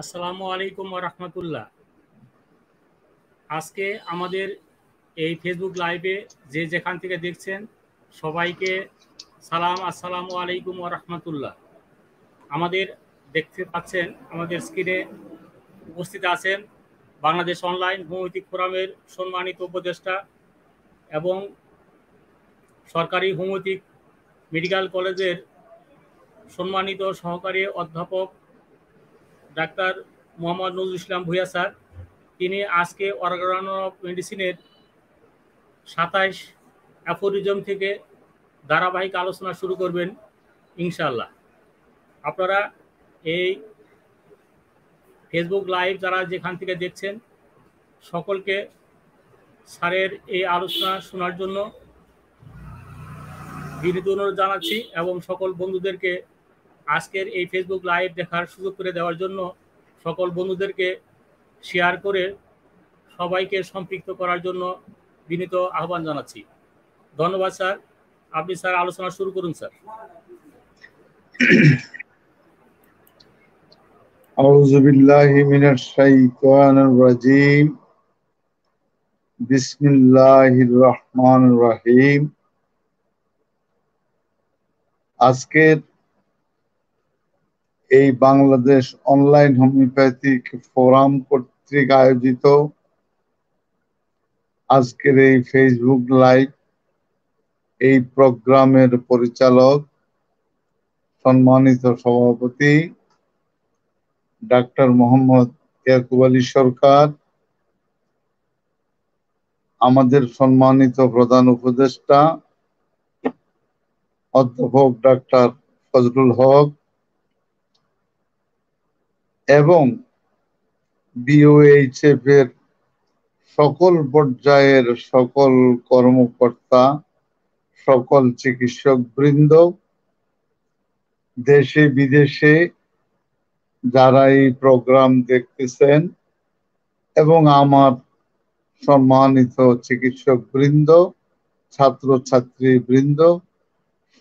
আসসালামু আলাইকুম ওয়া রাহমাতুল্লাহ। আজকে আমাদের এই ফেসবুক লাইভে যে যেখান থেকে দেখছেন সবাইকে সালাম, আসসালামু আলাইকুম ওয়া রাহমাতুল্লাহ। আমাদের দেখতে পাচ্ছেন আমাদের স্ক্রিনে উপস্থিত আছেন বাংলাদেশ অনলাইন হোমিওপ্যাথিক ফোরামের সম্মানিত উপদেষ্টা এবং সরকারি হোমিওপ্যাথিক মেডিকেল কলেজের সম্মানিত সহকারী অধ্যাপক ডাক্তার মোহাম্মদ নজরুল ইসলাম ভূঁইয়া স্যার। তিনি আজকে অর্গান অফ মেডিসিনের 27 অ্যাফোরিজম থেকে ধারাবাহিক আলোচনা শুরু করবেন ইনশাআল্লাহ। আপনারা এই ফেসবুক লাইভ যারা যেখান থেকে দেখছেন সকলকে স্যারের এই আলোচনা শোনার জন্য বিনীত অনুরোধ জানাচ্ছি এবং সকল বন্ধুদেরকে আজকের এই ফেসবুক লাইভ দেখার সুযোগ করে দেওয়ার জন্য সকল বন্ধুদেরকে শেয়ার করে সবাইকে সম্পৃক্ত করার জন্য বিনীত আহ্বান জানাচ্ছি। ধন্যবাদ স্যার। আপনি স্যার আলোচনা শুরু করুন স্যার। আউযু বিল্লাহি মিনাশ শাইতানির রাজীম। বিসমিল্লাহির রহমানির রহিম। আজকের এই বাংলাদেশ অনলাইন হোমিওপ্যাথিক ফোরাম কর্তৃক আয়োজিত আজকের এই ফেসবুক লাইভ এই প্রোগ্রামের পরিচালক সম্মানিত সভাপতি ডাক্তার মোহাম্মদ ইয়াকুব আলী সরকার, আমাদের সম্মানিত প্রধান উপদেষ্টা অধ্যাপক ডাক্তার ফজলুল হক এবং বিওএইচএফ এর সকল পর্যায়ের সকল কর্মকর্তা, সকল চিকিৎসক বৃন্দ, দেশে বিদেশে যারা এই প্রোগ্রাম দেখতেছেন এবং আমার সম্মানিত চিকিৎসক বৃন্দ, ছাত্র ছাত্রী বৃন্দ,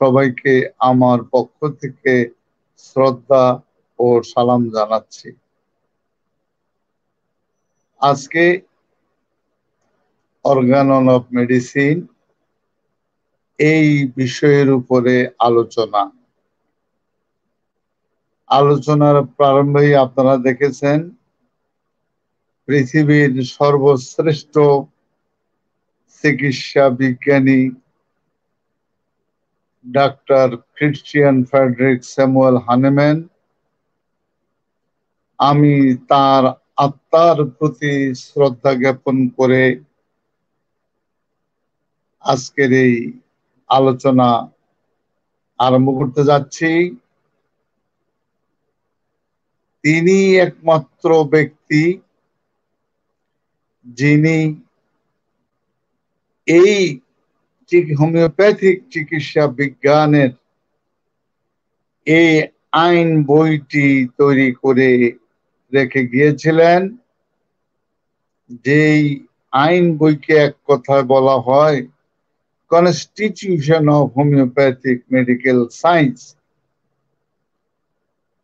সবাইকে আমার পক্ষ থেকে শ্রদ্ধা ও সালাম জানাচ্ছি। আজকে অর্গান অফ মেডিসিন এই বিষয়ের উপরে আলোচনার প্রারম্ভেই আপনারা দেখেছেন পৃথিবীর সর্বশ্রেষ্ঠ চিকিৎসা বিজ্ঞানী ডাক্তার ক্রিশ্চিয়ান ফ্রেডরিক স্যামুয়েল হানেম্যান, আমি তার আত্মার প্রতি শ্রদ্ধা জ্ঞাপন করে আজকের এই আলোচনা আরম্ভ করতে যাচ্ছি। তিনি একমাত্র ব্যক্তি যিনি এই হোমিওপ্যাথিক চিকিৎসা বিজ্ঞানের এই আইন বইটি তৈরি করে রেখে গিয়েছিলেন, যেই আইন বইকে এক কথায় বলা হয় constitution of homeopathic medical science.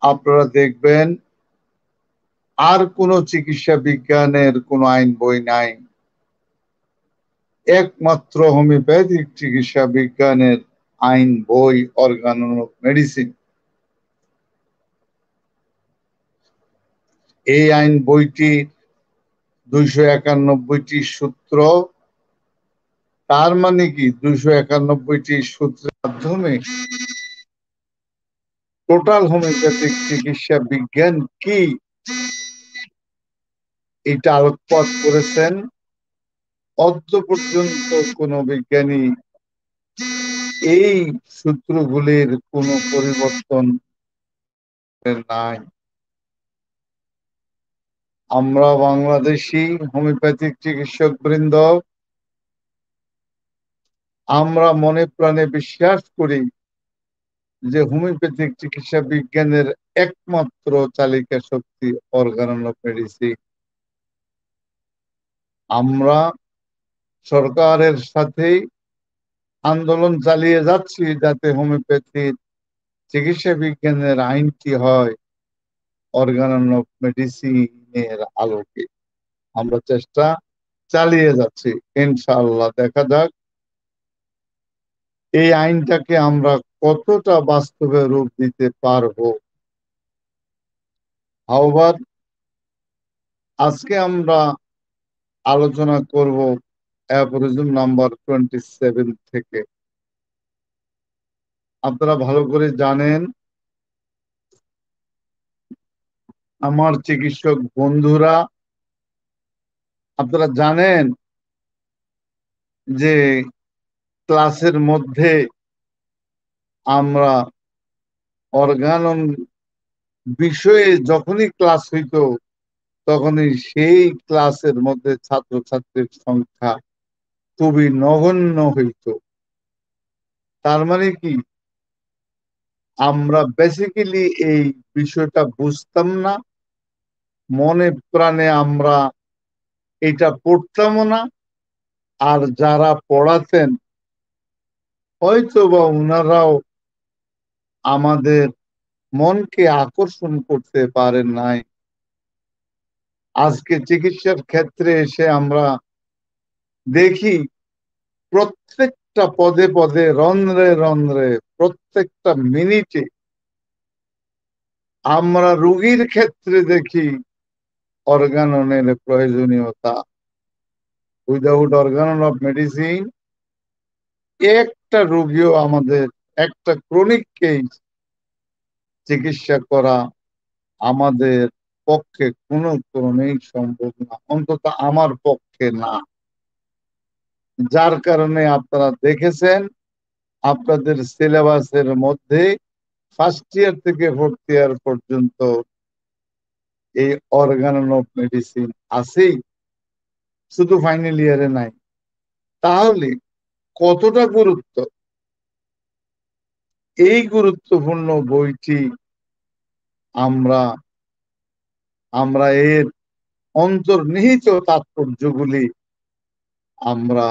আপনারা দেখবেন আর কোন চিকিৎসা বিজ্ঞানের কোন আইন বই নাই, একমাত্র হোমিওপ্যাথিক চিকিৎসা বিজ্ঞানের আইন বই অর্গান অফ মেডিসিন। এই আইন বইটির 291টি সূত্র, তার মানে কি 291টি সূত্রের মাধ্যমে টোটাল হোমিওপ্যাথিক চিকিৎসা বিজ্ঞান কি এটা আলোকপাত করেছেন। অদ্য পর্যন্ত কোন বিজ্ঞানী এই সূত্রগুলির কোনো পরিবর্তন নাই। আমরা বাংলাদেশি হোমিওপ্যাথিক চিকিৎসক বৃন্দ আমরা মনে প্রাণে বিশ্বাস করি যে হোমিওপ্যাথিক চিকিৎসা বিজ্ঞানের একমাত্র চালিকা শক্তি অর্গান অফ মেডিসিন। আমরা সরকারের সাথে আন্দোলন চালিয়ে যাচ্ছি যাতে হোমিওপ্যাথির চিকিৎসা বিজ্ঞানের আইনটি হয় অর্গান অফ মেডিসিনের আলোকে আমরা চেষ্টা চালিয়ে যাচ্ছি। ইনশাআল্লাহ দেখা যাক এই আইনটাকে আমরা কতটা বাস্তবে রূপ দিতে পারবো। হাওয়ার আজকে আমরা আলোচনা করব অ্যাফোরিজম নাম্বার 27 থেকে। আপনারা ভালো করে জানেন, আমার চিকিৎসক বন্ধুরা, আপনারা জানেন যে ক্লাসের মধ্যে আমরা অর্গানন বিষয়ে যখনই ক্লাস হইতো তখনই সেই ক্লাসের মধ্যে ছাত্রছাত্রীর সংখ্যা খুবই নগণ্য হইত। তার মানে কি, আমরা বেসিক্যালি এই বিষয়টা বুঝতাম না, মনে প্রাণে আমরা এটা পড়তামও না। আর যারা পড়াতেন হয়তো বা ওনারাও আমাদের মনকে আকর্ষণ করতে পারেন নাই। আজকে চিকিৎসার ক্ষেত্রে এসে আমরা দেখি প্রত্যেকটা পদে পদে, রন্ধ্রে রন্ধ্রে, প্রত্যেকটা মিনিটে আমরা রোগীর ক্ষেত্রে দেখি অর্গাননের প্রয়োজনীয়তা। উইদাউট অর্গানন অফ মেডিসিন একটা রোগীও আমাদের, একটা ক্রনিক কেস চিকিৎসা করা আমাদের পক্ষে কোনো ক্রমেই সম্ভব না, অন্তত আমার পক্ষে না। যার কারণে আপনারা দেখেছেন আপনাদের সিলেবাসের মধ্যে ফার্স্ট ইয়ার থেকে ফোর্থ ইয়ার পর্যন্ত এই অর্গানন অফ মেডিসিন আছেই, শুধু ফাইনাল ইয়ারে নাই। তাহলে কতটা গুরুত্ব! এই গুরুত্বপূর্ণ বইটি আমরা আমরা এর অন্তর্নিহিত তাৎপর্যগুলি আমরা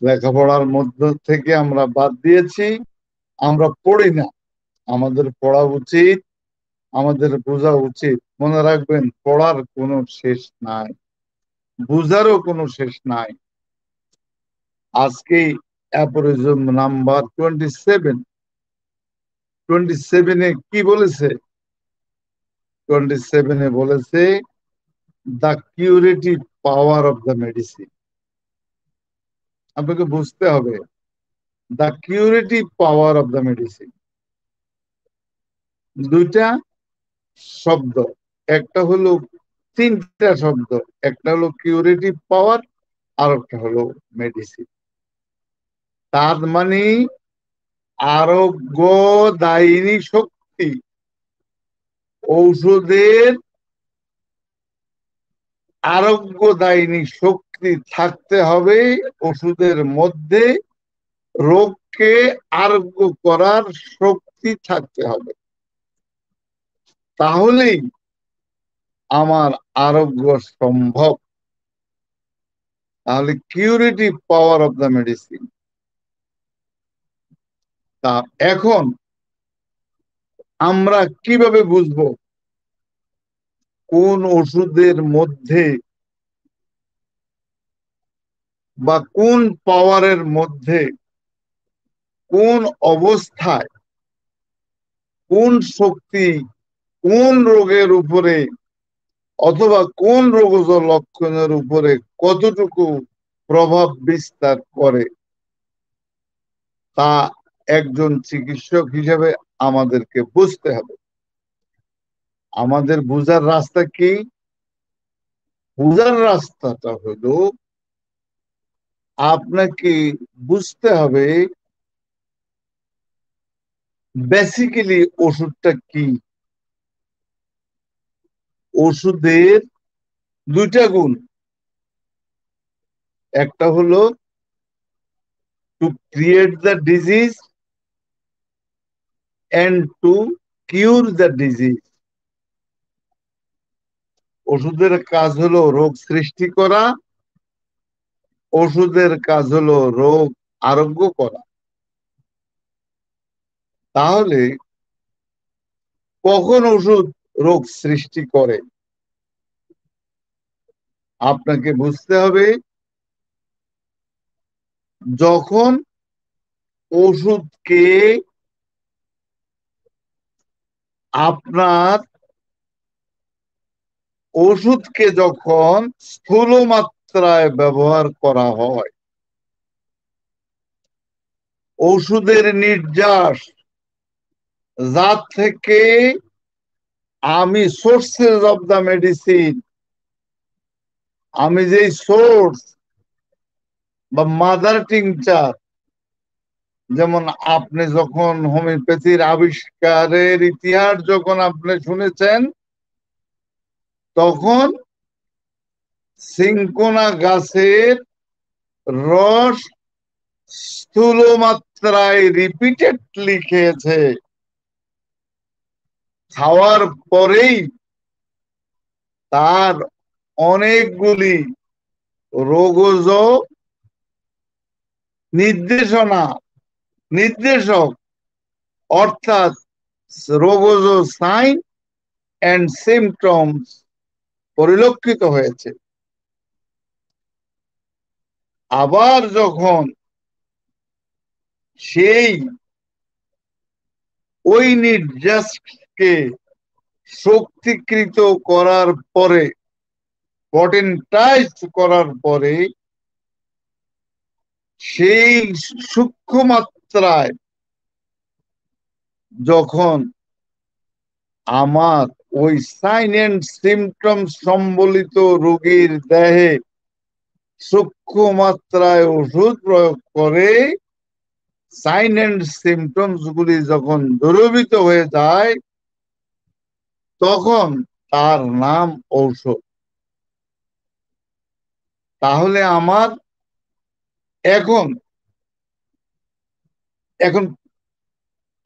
লেখাপড়ার মধ্য থেকে আমরা বাদ দিয়েছি, আমরা পড়ি না। আমাদের পড়া উচিত, আমাদের বোঝা উচিত। মনে রাখবেন, পড়ার কোনো শেষ নাই, বুঝারও কোনো শেষ নাই। আজকে অ্যাফোরিজম নাম্বার 27 কি বলেছে? 27 বলেছে the curative power of the medicine. আপনাকে বুঝতে হবে, the curative power of the medicine. দুইটা শব্দ, একটা হলো, তিনটা শব্দ, একটা হলো কিউরেটিভ পাওয়ার, আর একটা হলো মেডিসিন। তার মানে আরোগ্যদায়িনী শক্তি, ঔষধের আরোগ্যদায়িনী শক্তি থাকতে হবে ওষুধের মধ্যে, রোগকে আরোগ্য করার শক্তি থাকতে হবে, তাহলেই আমার আরোগ্য সম্ভব। তাহলে curative power of the medicine. তা এখন আমরা কিভাবে বুঝবো কোন ওষুধের মধ্যে বা কোন পাওয়ারের মধ্যে, কোন অবস্থায়, কোন শক্তি কোন রোগের উপরে অথবা কোন রোগজ লক্ষণের উপরে কতটুকু প্রভাব বিস্তার করে, তা একজন চিকিৎসক হিসেবে আমাদেরকে বুঝতে হবে। আমাদের বুঝার রাস্তা কি? বুঝার রাস্তাটা হলো আপনাকে বুঝতে হবে বেসিক্যালি ওষুধটা কি। ওষুধের দুইটা গুণ, একটা হলো to create the disease and to cure the disease. ওষুধের কাজ হলো রোগ সৃষ্টি করা, ওষুধের কাজ হলো রোগ আরোগ্য করা। তাহলে কখন ওষুধ রোগ সৃষ্টি করে? আপনাকে বুঝতে হবে যখন ওষুধকে আপনার ওষুধকে যখন স্থূল মাত্রায় ব্যবহার করা হয়, ওষুধের নির্যাস যার থেকে আমি সোর্সেস অফ দ্য মেডিসিন, আমি যে সোর্স বা মাদার টিংচার, যেমন আপনি যখন হোমিওপ্যাথির আবিষ্কারের ইতিহাস যখন আপনি শুনেছেন, তখন সিনকোনা গাছের রস স্থূল মাত্রায় রিপিটেডলি খেয়েছে, খাওয়ার পরেই তার অনেকগুলি রোগজ নির্দেশক অর্থাৎ রোগজ সাইন অ্যান্ড সিমটমস পরিলক্ষিত হয়েছে। আবার যখন সেই ওই নির্যাসকে শক্তিকৃত করার পরে, পটেন্টাইজ করার পরে, সেই সূক্ষ্ম মাত্রায় যখন আমার ওই সাইন এন্ড সিমটম সম্বলিত রোগীর দেহে সূক্ষ্ম মাত্রায় ওষুধ প্রয়োগ করে, সাইন এন্ড সিমটমস গুলি যখন দূরীভূত হয়ে যায়, তখন তার নাম ঔষধ। তাহলে আমার এখন এখন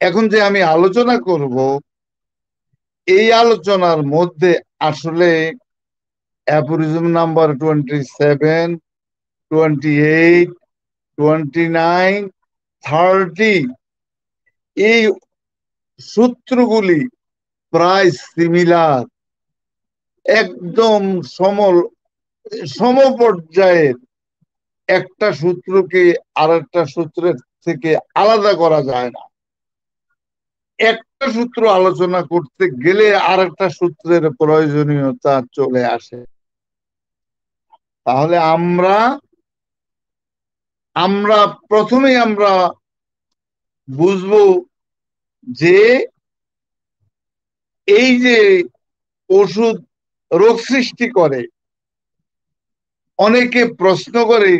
এখন যে আমি আলোচনা করব, এই আলোচনার মধ্যে আসলে অ্যাফোরিজম নাম্বার 27, 28, 29, 30 এই সূত্রগুলি প্রায় সিমিলার, একদম সমপর্যায়ের। একটা সূত্রকে আর একটা সূত্রের থেকে আলাদা করা যায় না। একটা সূত্র আলোচনা করতে গেলে আর একটা সূত্রের প্রয়োজনীয়তা চলে আসে। তাহলে আমরা প্রথমেই আমরা বুঝবো যে এই যে ওষুধ রোগ সৃষ্টি করে, অনেকে প্রশ্ন করে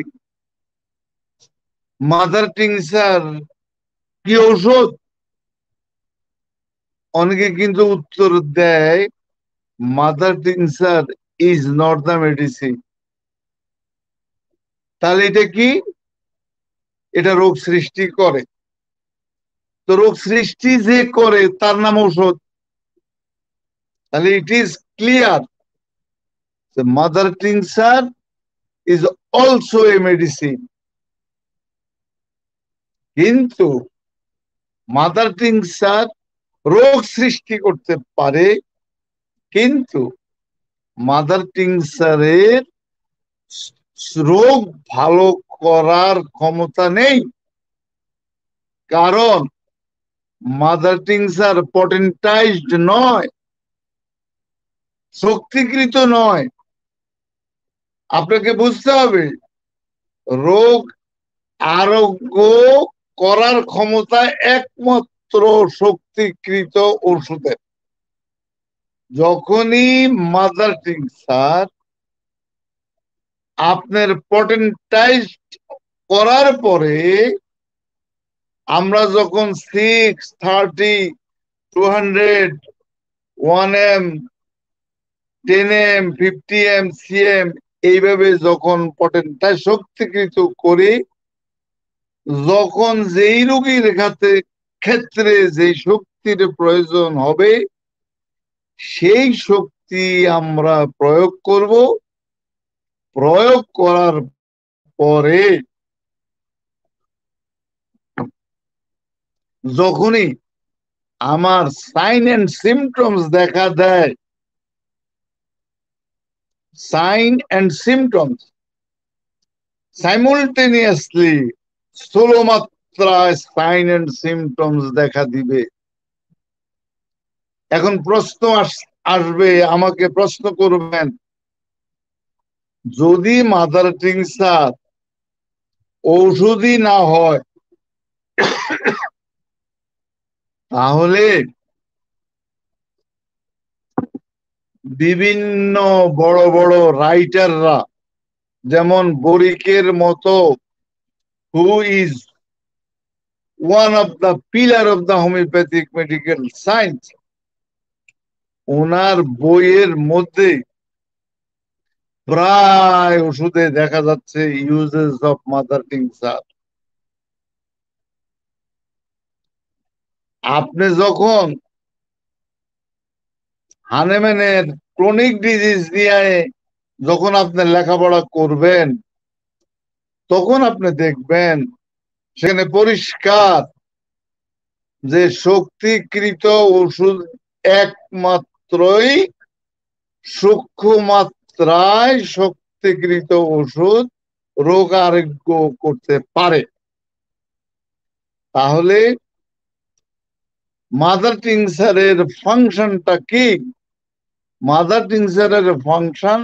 মাদার টিংচার কি ঔষধ? অনেকে কিন্তু উত্তর দেয় mother tincture is not the medicine. তাহলে এটা কি? এটা রোগ সৃষ্টি করে। তো রোগ সৃষ্টি যে করে তার নাম ঔষধ। তাহলে ইট is clear mother tincture is also a medicine. কিন্তু মাদার টিংচার রোগ সৃষ্টি করতে পারে, কিন্তু মাদার টিংচারের রোগ ভালো করার ক্ষমতা নেই। কারণ মাদার টিংচার পটেন্টাইজড নয়, শক্তিকৃত নয়। আপনাকে বুঝতে হবে রোগ আরোগ্য করার ক্ষমতা একমাত্র শক্তিকৃত ওষুধের। যখনই মাদার টিংচার আপনার পটেন্টাইজ করার পরে, আমরা যখন 6, 30, 200, 1M, 10M, 50M, CM এইভাবে যখন পটেন্টাইজ শক্তিকৃত করি, যখন যেই রোগীর ক্ষেত্রে যে শক্তির প্রয়োজন হবে, সেই শক্তি আমরা প্রয়োগ করব। প্রয়োগ করার পরে যখনই আমার সাইন এন্ড সিমটমস দেখা দেয়, সাইন এন্ড সিমটমস সাইমultaneously স্থূল মাত্রায় সাইন এন্ড সিমটমস দেখা দিবে। এখন প্রশ্ন আসবে, আমাকে প্রশ্ন করবেন, যদি মাদার টিংসার ঔষধি না হয় তাহলে বিভিন্ন বড় বড় রাইটাররা, যেমন বরিকের মতো, who is one of the pillar of the homeopathic medical science, ওনার বইয়ের মধ্যে প্রায় ওষুধে দেখা যাচ্ছে ইউজেস অফ মাদার টিংসার। আপনি যখন হানেম্যানের ক্রনিক ডিজিজ নিয়ে যখন আপনি লেখাপড়া করবেন, তখন আপনি দেখবেন সেখানে পরিষ্কার যে শক্তিকৃত ওষুধ একমাত্রই সূক্ষ্ম মাত্রায় শক্তিকৃত ওষুধ রোগ আরোগ্য করতে পারে। তাহলে মাদার টিংসারের ফাংশনটা কি? মাদার টিংসারের ফাংশন,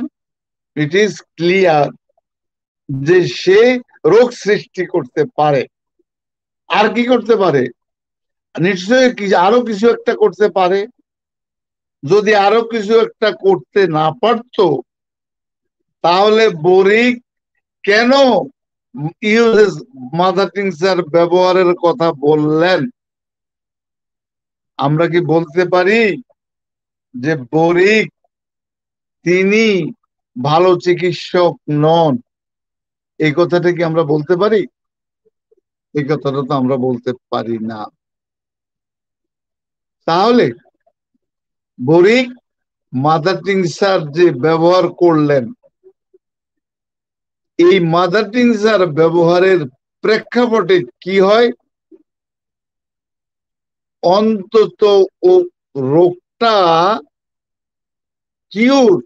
ইট ইজ ক্লিয়ার যে সে রোগ সৃষ্টি করতে পারে। আর কি করতে পারে? নিশ্চয়ই আরো কিছু একটা করতে পারে। যদি আরো কিছু একটা করতে না পারত, তাহলে বরিক কেন ইউজেস মাদার টিংসার ব্যবহারের কথা বললেন? আমরা কি বলতে পারি যে বরিক তিনি ভালো চিকিৎসক নন? এই কথাটা কি আমরা বলতে পারি? এই কথাটা তো আমরা বলতে পারি না। তাহলে বরিক মাদার টিংসার যে ব্যবহার করলেন, এই মাদার টিংসার ব্যবহারের প্রেক্ষাপটে কি হয়? অন্তত ও রোগটা কিউর,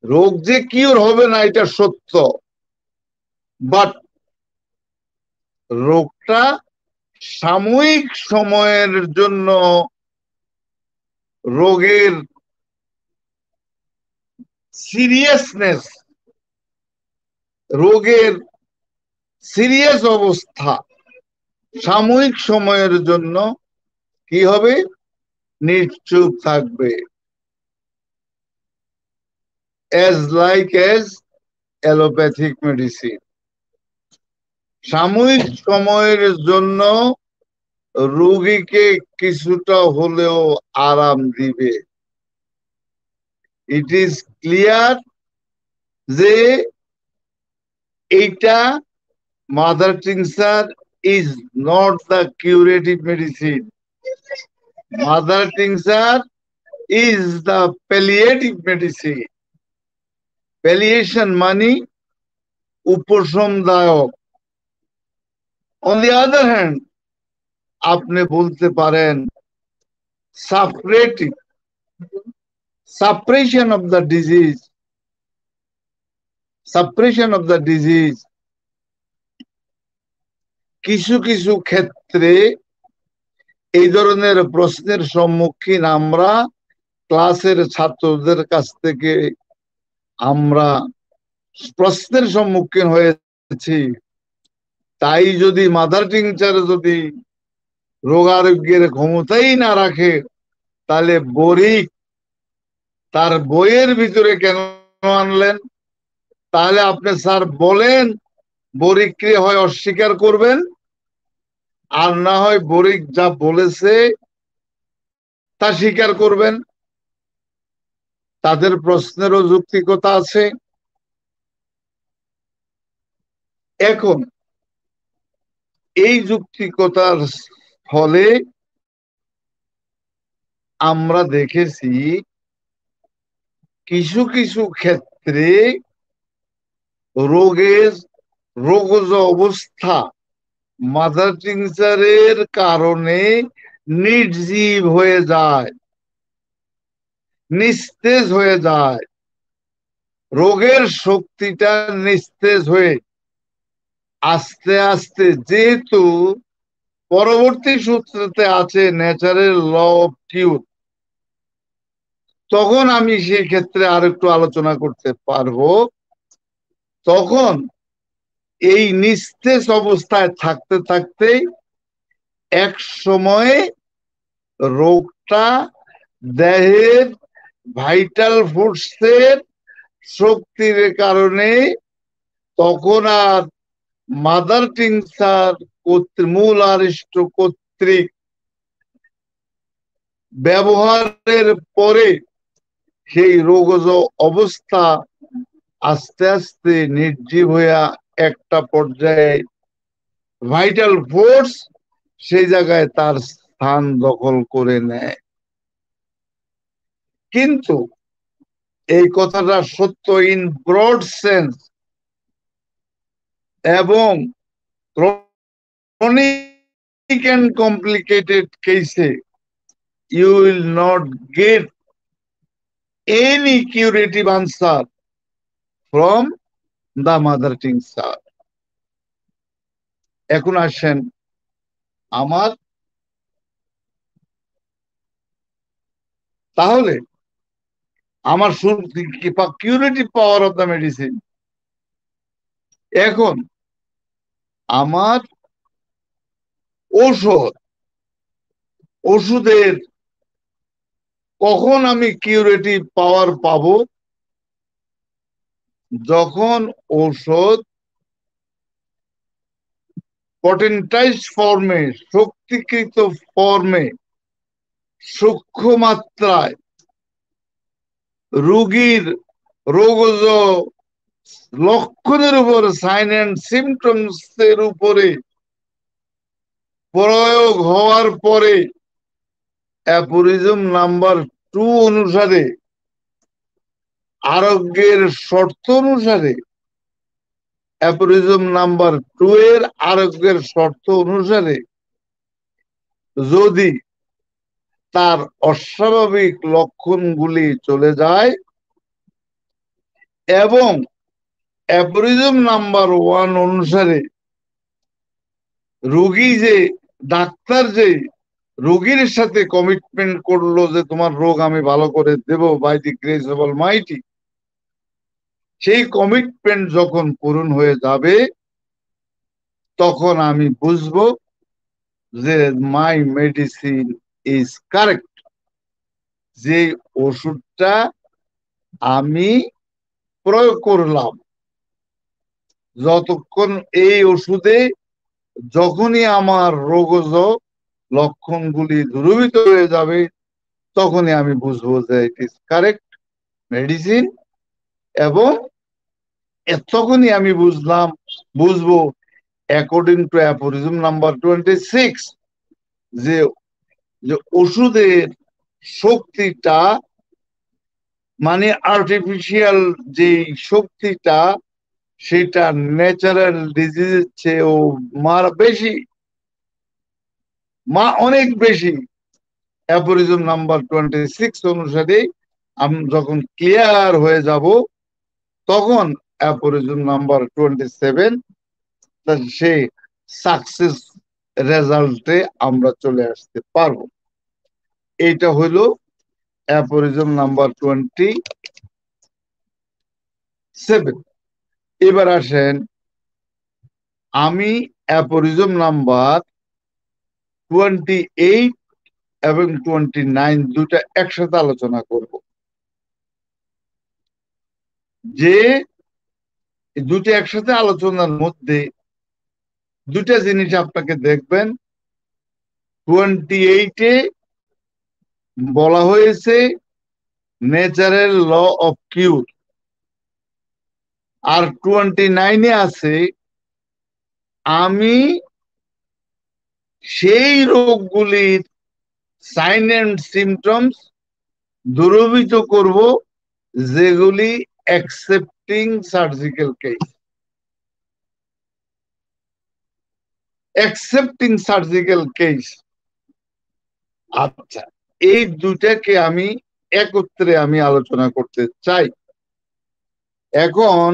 রোগ যে কিউর হবে না এটা সত্য, বাট রোগটা সাময়িক সময়ের জন্য রোগের সিরিয়াসনেস, রোগের সিরিয়াস অবস্থা সাময়িক সময়ের জন্য কি হবে? নিশ্চুপ থাকবে। as like as allopathic medicine সাময়িক সময়ের জন্য রোগীকে কিছুটা হলেও আরাম দিবে। ইট ইজ ক্লিয়ার যে এইটা mother tincture is not the curative medicine. Mother tincture is the palliative medicine. Palliation মানে উপশমদায়ক। অন দি আদার হ্যান্ড আপনি বলতে পারেন suppressive, suppression of the disease, suppression of the disease. কিছু কিছু ক্ষেত্রে এই ধরনের প্রশ্নের সম্মুখীন আমরা ক্লাসের ছাত্রদের কাছ থেকে আমরা প্রশ্নের সম্মুখীন হয়েছি। তাই যদি মাদার টিংচার যদি রোগ আরোগ্যের ক্ষমতাই না রাখে, তাহলে বরিক তার বইয়ের ভিতরে কেন আনলেন? তাহলে আপনি স্যার বলেন, বরিককে হয় অস্বীকার করবেন, আর না হয় বরিক যা বলেছে তা স্বীকার করবেন। তাদের প্রশ্নেরও যৌক্তিকতা আছে। এখন এই যৌক্তিকতার ফলে আমরা দেখেছি কিছু কিছু ক্ষেত্রে রোগের রোগজ অবস্থা মাদার টিংচারের কারণে নির্জীব হয়ে যায়, নিস্তেজ হয়ে যায়, রোগের শক্তিটা নিস্তেজ হয়ে আস্তে আস্তে, যেহেতু পরবর্তী সূত্রতে আছে ন্যাচারাল ল অফ কিউর, তখন আমি সেই ক্ষেত্রে আর একটু আলোচনা করতে পারবো। তখন এই নিস্তেজ অবস্থায় থাকতে থাকতে এক সময়ে রোগটা দেহের ভাইটাল ফোর্সের শক্তির কারণে তখন আর মাদার টিংচার মূল আরিষ্ট কর্তৃক ব্যবহারের পরে সেই রোগজ অবস্থা আস্তে আস্তে নির্জীব হইয়া একটা পর্যায়ে ভাইটাল ফোর্স সেই জায়গায় তার স্থান দখল করে নেয়। কিন্তু এই কথাটা সত্য ইন ব্রড সেন্স, এবং chronic and complicated case you will not get any curative answer from the mother tincture. এখন আসেন আমার, তাহলে আমার curative power of the medicine. এখন আমার ওষুধের কখন আমি কিউরেটিভ পাওয়ার পাবো? যখন ঔষধ পটেন্টাইজ ফর্মে, শক্তিকৃত ফর্মে, সূক্ষ্ম মাত্রায় রোগীর রোগজ লক্ষণের উপর, সাইন অ্যান্ড সিমটমস এর উপরে প্রয়োগ হওয়ার পরে অ্যাফোরিজম নাম্বার 2 অনুসারে, আরোগ্যের শর্ত অনুসারে, অ্যাফোরিজম নাম্বার 2 এর আরোগ্যের শর্ত অনুসারে যদি তার অস্বাভাবিক লক্ষণগুলি চলে যায় এবং অ্যাফোরিজম নাম্বার 1 অনুসারে রোগী যে, ডাক্তার যে রোগীর সাথে কমিটমেন্ট করলো যে তোমার রোগ আমি ভালো করে দেব by the grace of almighty, সেই কমিটমেন্ট যখন পূরণ হয়ে যাবে তখন আমি বুঝবো যে মাই মেডিসিন ইজ কারেক্ট, যে ওষুধটা আমি প্রয়োগ করলাম, যতক্ষণ এই ওষুধে যখনই আমার রোগজ লক্ষণগুলি দূরীভূত হয়ে যাবে তখনই আমি বুঝবো যে ইট ইজ কারেক্ট মেডিসিন। এবং তখনই আমি বুঝবো অ্যাকর্ডিং টু অ্যাফোরিজম নাম্বার 26 যে ওষুধের শক্তিটা, মানে আর্টিফিশিয়াল যে শক্তিটা, সেটা ন্যাচারাল ডিজিজের চেয়েও বেশি, অনেক বেশি। অ্যাফোরিজম নাম্বার 26 অনুসারে আমি যখন ক্লিয়ার হয়ে যাব তখন অ্যাফোরিজম নাম্বার 27 সে সাকসেস রেজাল্টে আমরা চলে আসতে পারবো। এইটা হলো অ্যাফোরিজম নাম্বার 27। এবার আসেন আমি অ্যাফোরিজম নাম্বার 28 এবং 29 দুটা একসাথে আলোচনা করব। যে দুটো একসাথে আলোচনার মধ্যে দুটা জিনিস আপনাকে দেখবেন। 28-এ বলা হয়েছে ন্যাচারাল ল অফ কিউর, আর 29-এ আছে আমি সেই রোগগুলির সাইন অ্যান্ড সিমটমস দূরীভূত করব যেগুলি accepting surgical case. Accepting surgical case. আচ্ছা, এই দুটাকে আমি একত্রে আমি আলোচনা করতে চাই। এখন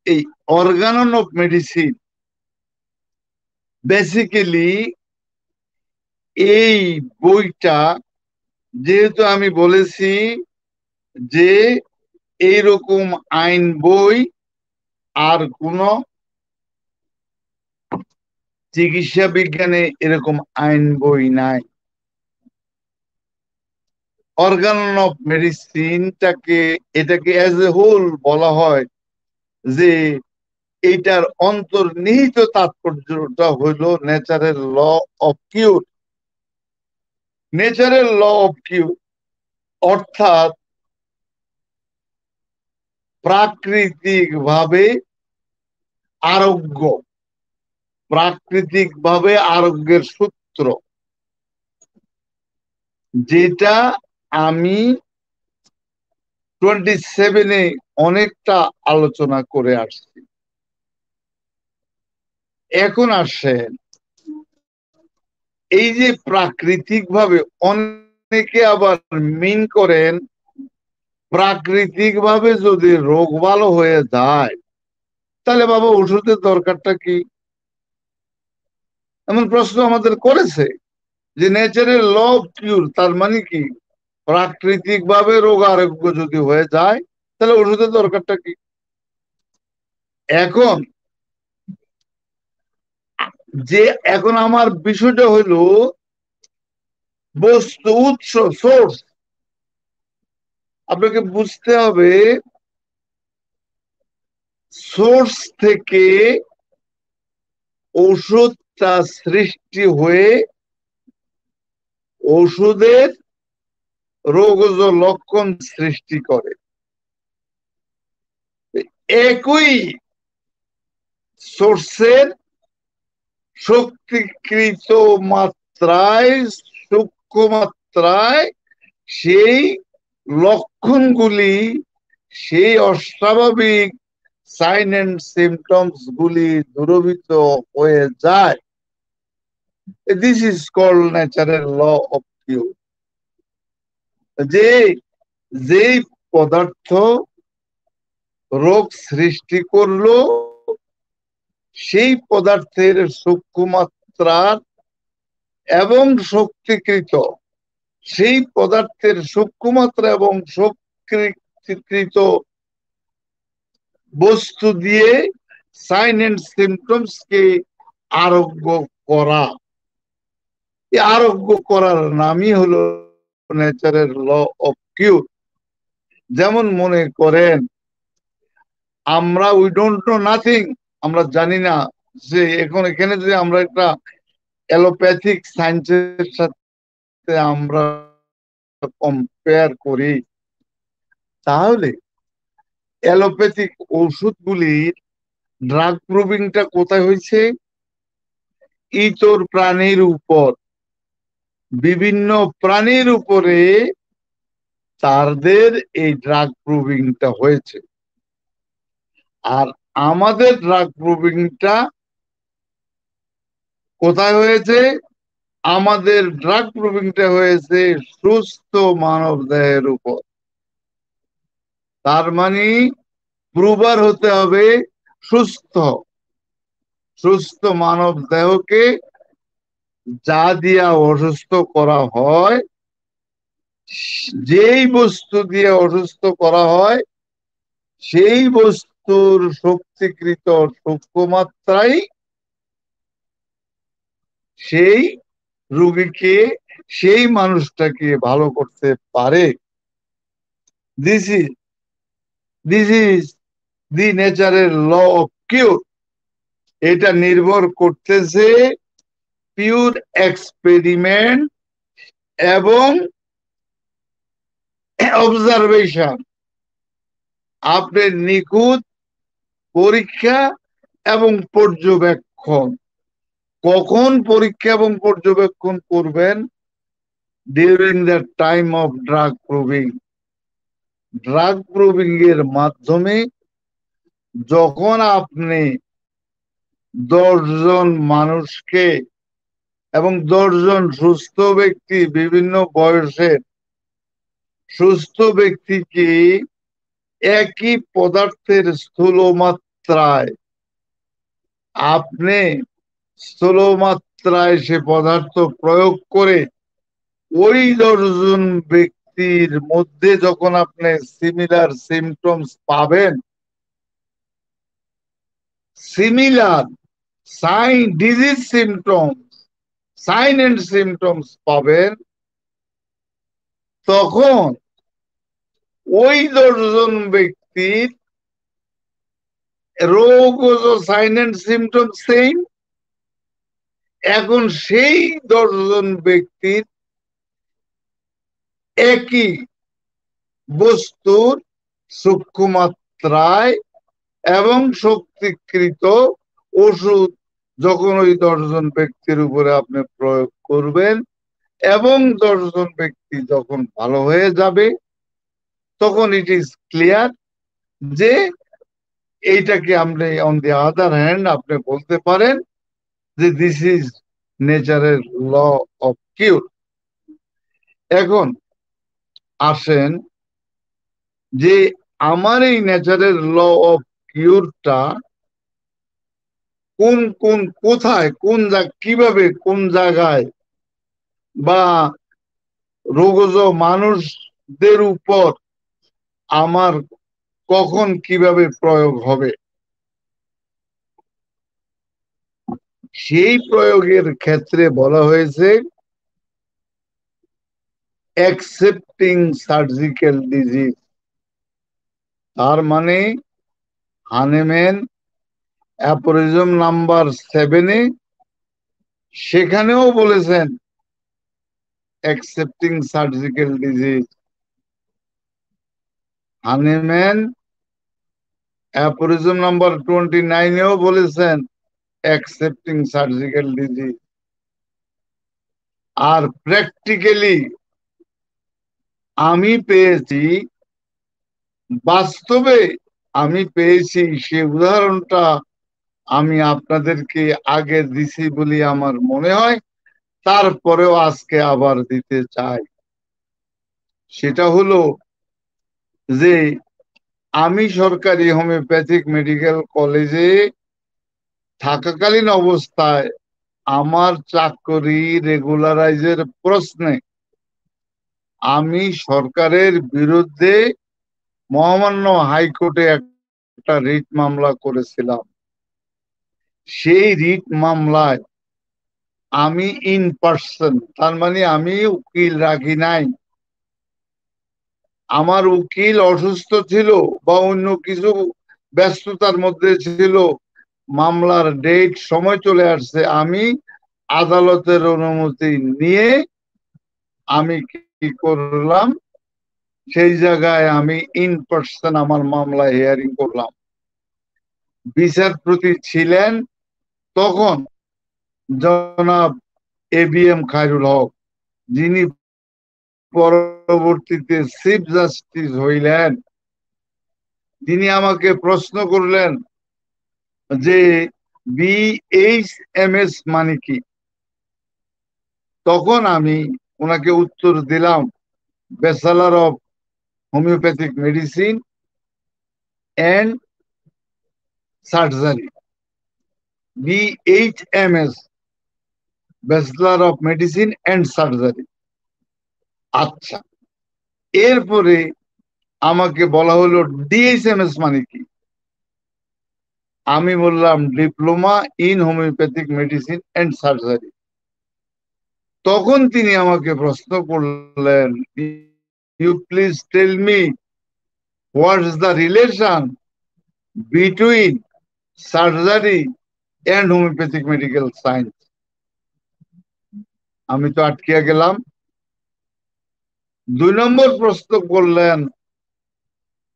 এই অর্গানন অফ মেডিসিন বেসিক্যালি এই বইটা, যেহেতু আমি বলেছি যে এইরকম আইন বই আর কোন চিকিৎসা বিজ্ঞানে এরকম আইন বই নাই। অর্গানন অফ মেডিসিনটাকে এটাকে অ্যাজ এ হোল বলা হয় যে এইটার অন্তর্নিহিত তাৎপর্যটা হইল নেচারের ল অফ কিউর। নেচারের ল অফ কিউর অর্থাৎ প্রাকৃতিকভাবে আরোগ্য, প্রাকৃতিকভাবে আরোগ্যের সূত্র, যেটা আমি 27-এ অনেকটা আলোচনা করে আসছি। এখন আসেন, এই যে প্রাকৃতিকভাবে, অনেকে আবার মিন করেন প্রাকৃতিকভাবে যদি রোগ ভালো হয়ে যায় তাহলে বাবা ওষুধের দরকারটা কি? এমন প্রশ্ন আমাদের করেছে যে নেচারের ল অফ কিউর তার মানে কি? প্রাকৃতিকভাবে রোগ আরোগ্য যদি হয়ে যায় তাহলে ওষুধের দরকারটা কি? এখন এখন আমার বিষয়টা হইল বস্তু, উৎস, সোর্স। আপনাকে বুঝতে হবে সোর্স থেকে ওষুধটা সৃষ্টি হয়ে ওষুধের রোগজ লক্ষণ সৃষ্টি করে। একই সোর্সের শক্তিকৃত মাত্রায়, সূক্ষ্ম মাত্রায় সেই লক্ষণগুলি, সেই অস্বাভাবিক সাইন এন্ড সিমটমস গুলি দূরীভূত হয়ে যায়। This is called natural law of cure. যে যেই পদার্থ রোগ সৃষ্টি করলো সেই পদার্থের সূক্ষ্ম মাত্রার এবং শক্তিকৃত, সেই পদার্থের সূক্ষ্ম মাত্রা এবং শক্তিকৃত বস্তু দিয়ে সাইন এন্ড সিমটমস কে আরোগ্য করা। এই আরোগ্য করার নামই হলো নেচারের ল অফ কিউর। যেমন মনে করেন আমরা উই ডোন্ট নো নাথিং, আমরা জানি না যে এখন এখানে যদি আমরা একটা অ্যালোপ্যাথিক সায়েন্সের সাথে আমরা কম্পেয়ার করি তাহলে অ্যালোপ্যাথিক ওষুধগুলির ড্রাগ প্রুভিংটা কোথায় হয়েছে? ইতর প্রাণীর উপর, বিভিন্ন প্রাণীর উপরে তাদের এই ড্রাগ প্রুভিংটা হয়েছে। আর আমাদের ড্রাগ প্রুভিংটা কোথায় হয়েছে? আমাদের ড্রাগ প্রুভিংটা হয়েছে সুস্থ মানব দেহের উপর। তার মানে প্রুভার হতে হবে সুস্থ। সুস্থ মানব দেহকে যা দিয়া অসুস্থ করা হয়, যেই বস্তু দিয়ে অসুস্থ করা হয় সেই বস্তুর শক্তিকৃত সূক্ষ্ম মাত্রাই সেই রোগীকে, সেই মানুষটাকে ভালো করতে পারে। দিস ইজ দি নেচারের ল অফ কিউর। এটা নির্ভর করতেছে পিওর এক্সপেরিমেন্ট এবং অবজারভেশন, আপনার নিখুঁত পরীক্ষা এবং পর্যবেক্ষণ। কখন পরীক্ষা এবং পর্যবেক্ষণ করবেন? During the time of drug proving. Drug proving এর মাধ্যমে যখন আপনি 10 জন মানুষকে এবং 10 জন সুস্থ ব্যক্তি, বিভিন্ন বয়সের সুস্থ ব্যক্তিকে একই পদার্থের স্থূল মাত্রায় আপনি স্থূল মাত্রায় সে পদার্থ প্রয়োগ করে ওই 10 জন ব্যক্তির মধ্যে যখন আপনি সিমিলার সিমটমস পাবেন, similar disease symptoms, sign and symptoms পাবেন, তখন ওই 10 জন ব্যক্তির রোগ ও সাইন এন্ড সিমটম সেম। এখন সেই 10 জন ব্যক্তির একই বস্তুর সূক্ষ্ম মাত্রায় এবং শক্তিকৃত ওষুধ যখন ওই 10 জন ব্যক্তির উপরে আপনি প্রয়োগ করবেন এবং 10 জন ব্যক্তি যখন ভালো হয়ে যাবে, তখন ইট ইজ ক্লিয়ার যে এইটাকে আপনি অন দি আদার হ্যান্ড আপনি বলতে পারেন যে দিস ইজ নেচারের ল অফ কিউর। এখন আসেন যে আমার এই নেচারের ল অফ কিউরটা কোন কোন কোথায় কোন কিভাবে কোন জায়গায় বা রোগজ মানুষদের উপর আমার কখন কিভাবে প্রয়োগ হবে, সেই প্রয়োগের ক্ষেত্রে বলা হয়েছে অ্যাকসেপ্টিং সার্জিক্যাল ডিজিজ। তার মানে হানেম্যান অ্যাপোরিজম নাম্বার 7-এ সেখানেও বলেছেন অ্যাকসেপ্টিং সার্জিক্যাল ডিজিজ। হানেম্যান অ্যাপোরিজম নাম্বার 29-এও বলেছেন অ্যাকসেপ্টিং সার্জিক্যাল ডিজিজ। আর প্র্যাকটিক্যালি আমি পেয়েছি, বাস্তবে আমি পেয়েছি, সে উদাহরণটা আমি আপনাদেরকে আগে দিছি বলে আমার মনে হয়, তারপরেও আজকে আবার দিতে চাই। সেটা হলো যে আমি সরকারি হোমিওপ্যাথিক মেডিকেল কলেজে থাকাকালীন অবস্থায় আমার চাকরি রেগুলারাইজের প্রশ্নে আমি সরকারের বিরুদ্ধে মহামান্য হাইকোর্টে একটা রিট মামলা করেছিলাম। সেই রিট মামলায় আমি ইন পার্সন, তার মানে আমি উকিল রাখি নাই, আমার উকিল অসুস্থ ছিল বা অন্য কিছু ব্যস্ততার মধ্যে ছিল, মামলার ডেট সময় চলে আসছে, আমি আদালতের অনুমতি নিয়ে আমি কি করলাম, সেই জায়গায় আমি ইন পার্সন আমার মামলা হিয়ারিং করলাম। বিচারপতি ছিলেন তখন জনাব ABM খায়রুল হক, যিনি পরবর্তীতে চিফ জাস্টিস হইলেন। তিনি আমাকে প্রশ্ন করলেন যে BHMS মানে কি। তখন আমি ওনাকে উত্তর দিলাম bachelor of homeopathic medicine and surgery, BHMS, bachelor of medicine and surgery. আচ্ছা, এরপরে আমাকে বলা হলো DHMS মানে কি। আমি বললাম diploma in homeopathic medicine and surgery. তখন তিনি আমাকে প্রশ্ন করলেন, you please tell me what is the relation between surgery and homeopathic medical science. আমি তো আটকিয়া গেলাম। 2 নম্বর প্রশ্ন করলেন,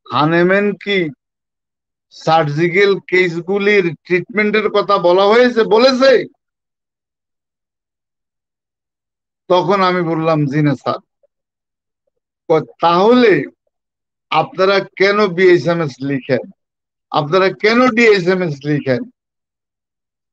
হানেম্যান কি সার্জিক্যাল কেসগুলির ট্রিটমেন্টের কথা বলা হয়েছে বলেছে? তখন আমি বললাম জি না স্যার। তাহলে আপনারা কেন BHMS লিখেন, আপনারা কেন DHMS লিখেন?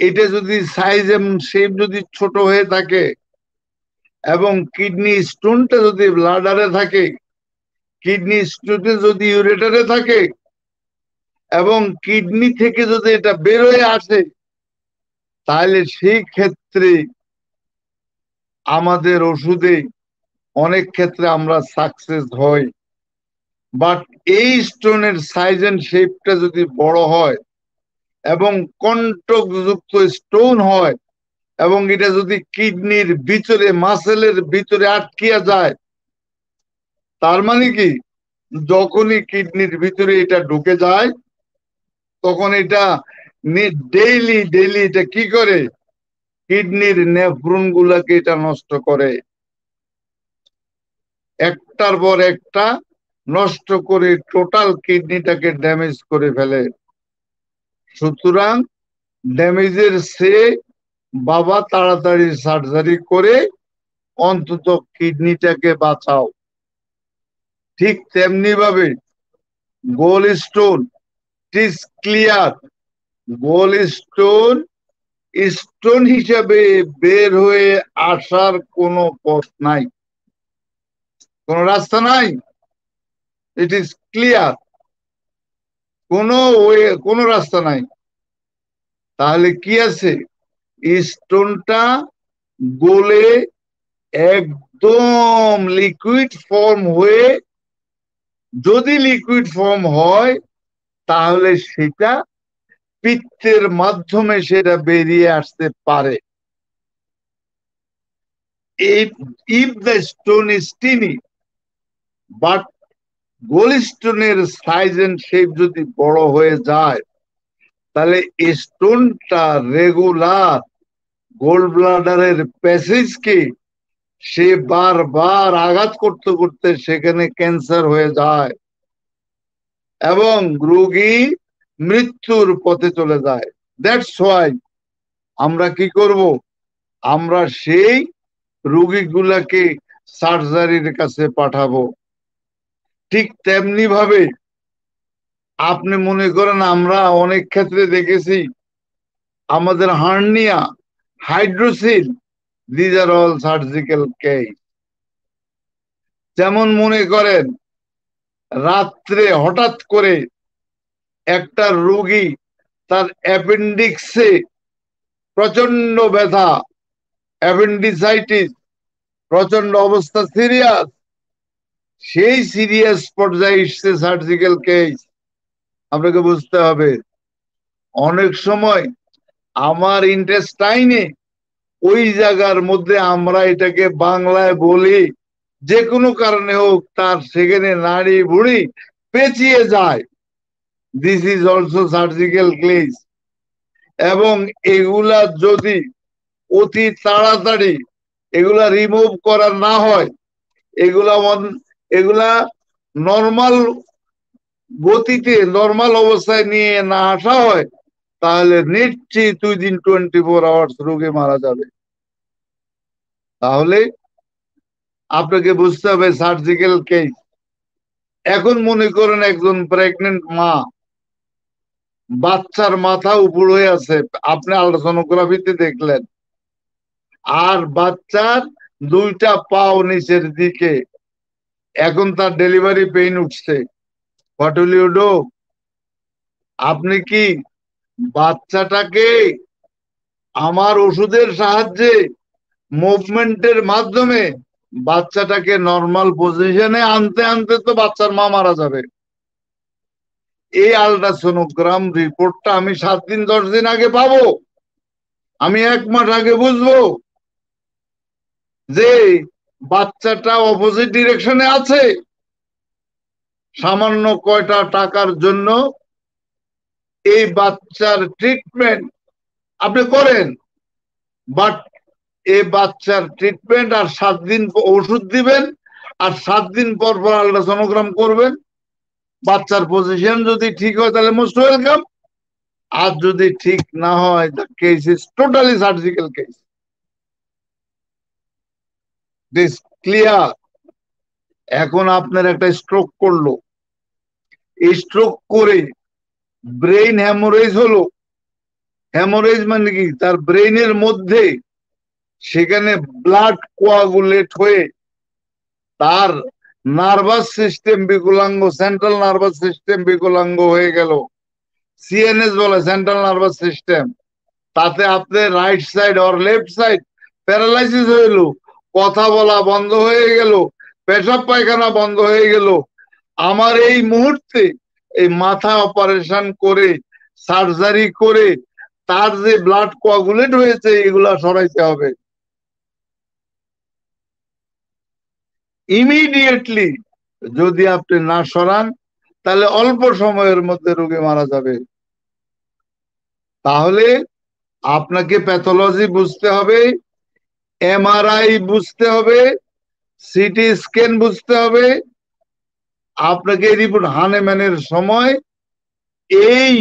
এটা যদি সাইজ এবং শেপ যদি ছোট হয়ে থাকে এবং কিডনি স্টোনটা যদি ব্লাডারে থাকে, কিডনি স্টোনে যদি ইউরেটারে থাকে এবং কিডনি থেকে যদি এটা বের হয়ে আসে, তাহলে সেই ক্ষেত্রে আমাদের ওষুধে অনেক ক্ষেত্রে আমরা সাকসেস হই। বাট এই স্টোনের সাইজ এন্ড শেপটা যদি বড় হয় এবং কন্টকযুক্ত স্টোন হয় এবং এটা যদি কিডনির ভিতরে মাসেলের ভিতরে আটকিয়া যায়, তার মানে কি যখনই কিডনির ভিতরে এটা ঢুকে যায় তখন এটা ডেইলি ডেইলি এটা কি করে, কিডনির নেফ্রন গুলাকে এটা নষ্ট করে, একটার পর একটা নষ্ট করে টোটাল কিডনিটাকে ড্যামেজ করে ফেলে। সুতরাং ড্যামেজের সে বাবা তাড়াতাড়ি সার্জারি করে অন্তত কিডনিটাকে বাঁচাও। ঠিক তেমনি ভাবে gallstone is clear, gallstone stone হিসাবে বের হয়ে আসার কোনো পথ নাই, কোন রাস্তা নাই। ইট ইজ ক্লিয়ার, কোনো ওয়ে, কোনো রাস্তা নাই। তাহলে কি আছে, স্টোনটা গলে একদম লিকুইড ফর্ম হয়ে, যদি লিকুইড ফর্ম হয় তাহলে সেটা পিত্তের মাধ্যমে সেটা বেরিয়ে আসতে পারে। If the stone is tiny, but গোলস্টোনের সাইজ এন্ড শেপ যদি বড় হয়ে যায়, তাহলে স্টোনটা রেগুলার গোল্ড ব্লাডারের প্যাসেজকে সে বারবার আঘাত করতে করতে সেখানে ক্যান্সার হয়ে যায় এবং রোগী মৃত্যুর পথে চলে যায়। দ্যাটস হোয়াই আমরা কি করব, আমরা সেই রোগীগুলাকে সার্জারির কাছে পাঠাবো। ঠিক তেমনি ভাবে আপনি মনে করেন, আমরা অনেক ক্ষেত্রে দেখেছি আমাদের hernia, hydrocele, these are all surgical case. যেমন মনে করেন রাত্রে হঠাৎ করে একটা রোগী তার অ্যাপেন্ডিক্সে প্রচন্ড ব্যথা, অ্যাপেন্ডিসাইটিস, প্রচন্ড অবস্থা সিরিয়াস, সেই সিরিয়াস পর্যায়ে এসছে সার্জিক্যাল কেস। আপনাকে বুঝতে হবে অনেক সময় আমার ইন্টেস্টাইনে ওই জায়গার মধ্যে, আমরা এটাকে বাংলায় বলি, যে কোনো কারণে হোক তার সেখানে নাড়ি ভুড়ি পেঁচিয়ে যায়, this is also surgical case. এবং এগুলা যদি অতি তাড়াতাড়ি এগুলা রিমুভ করা না হয়, এগুলা এগুলা নর্মাল গতিতে নর্মাল অবস্থায় নিয়ে না আসা হয়, তাহলে নিশ্চিত উইদিন 24 আওয়ার্স রোগী মারা যাবে। তাহলে আপনাকে বুঝতে হবে সার্জিক্যাল কেস। এখন মনে করেন একজন প্রেগনেন্ট মা, বাচ্চার মাথা উপর হয়ে আছে, আপনি আল্ট্রাসোনোগ্রাফিতে দেখলেন, আর বাচ্চার দুইটা পাও নিচের দিকে, এখন তার ডেলিভারি পেইন উঠছে। What will you do? আপনি কি বাচ্চাটাকে আমার ওষুধের সাহায্যে মুভমেন্টের মাধ্যমে বাচ্চাটাকে নর্মাল পজিশনে আনতে আনতে তো বাচ্চার মা মারা যাবে। এই আল্ট্রাসোনোগ্রাম রিপোর্টটা আমি 7 দিন 10 দিন আগে পাবো, আমি 1 মাস আগে বুঝবো যে বাচ্চাটা অপোজিট ডিরেকশনে আছে। সামান্য কয়টা টাকার জন্য এই বাচ্চার ট্রিটমেন্ট আপনি করেন, বাট এই বাচ্চার ট্রিটমেন্ট আর 7 দিন ওষুধ দিবেন আর 7 দিন পর পর আল্ট্রাসোনোগ্রাম করবেন। বাচ্চার পজিশন যদি ঠিক হয় তাহলে মোস্ট ওয়েলকাম, আর যদি ঠিক না হয় the case is totally surgical case. This clear? এখন আপনার একটা স্ট্রোক করলো, এই স্ট্রোক করে ব্রেইন হ্যামোরেজ হলো, হেমোরেজ মানে কি, তার ব্রেইনের মধ্যে সেখানে ব্লাড কোয়াগুলেট হয়ে তার নার্ভাস সিস্টেম বিকলাঙ্গ, সেন্ট্রাল নার্ভাস সিস্টেম বিকলাঙ্গ হয়ে গেল। সিএনএস বলে, সেন্ট্রাল নার্ভাস সিস্টেম। তাতে আপনার right side or left side paralysis হইল, কথা বলা বন্ধ হয়ে গেল, পেশাব পায়খানা বন্ধ হয়ে গেল। আমার এই মুহূর্তে এই মাথা অপারেশন করে, সার্জারি করে তার যে ব্লাড কোয়াগুলেট হয়েছে এগুলা সরাইতে হবে ইমিডিয়েটলি। যদি আপনি না সরান তাহলে অল্প সময়ের মধ্যে রোগী মারা যাবে। তাহলে আপনাকে প্যাথোলজি বুঝতে হবে, এমআরআই বুঝতে হবে, সিটি স্ক্যান বুঝতে হবে। আপনাকে রিপোর্ট হানেম্যানের সময় এই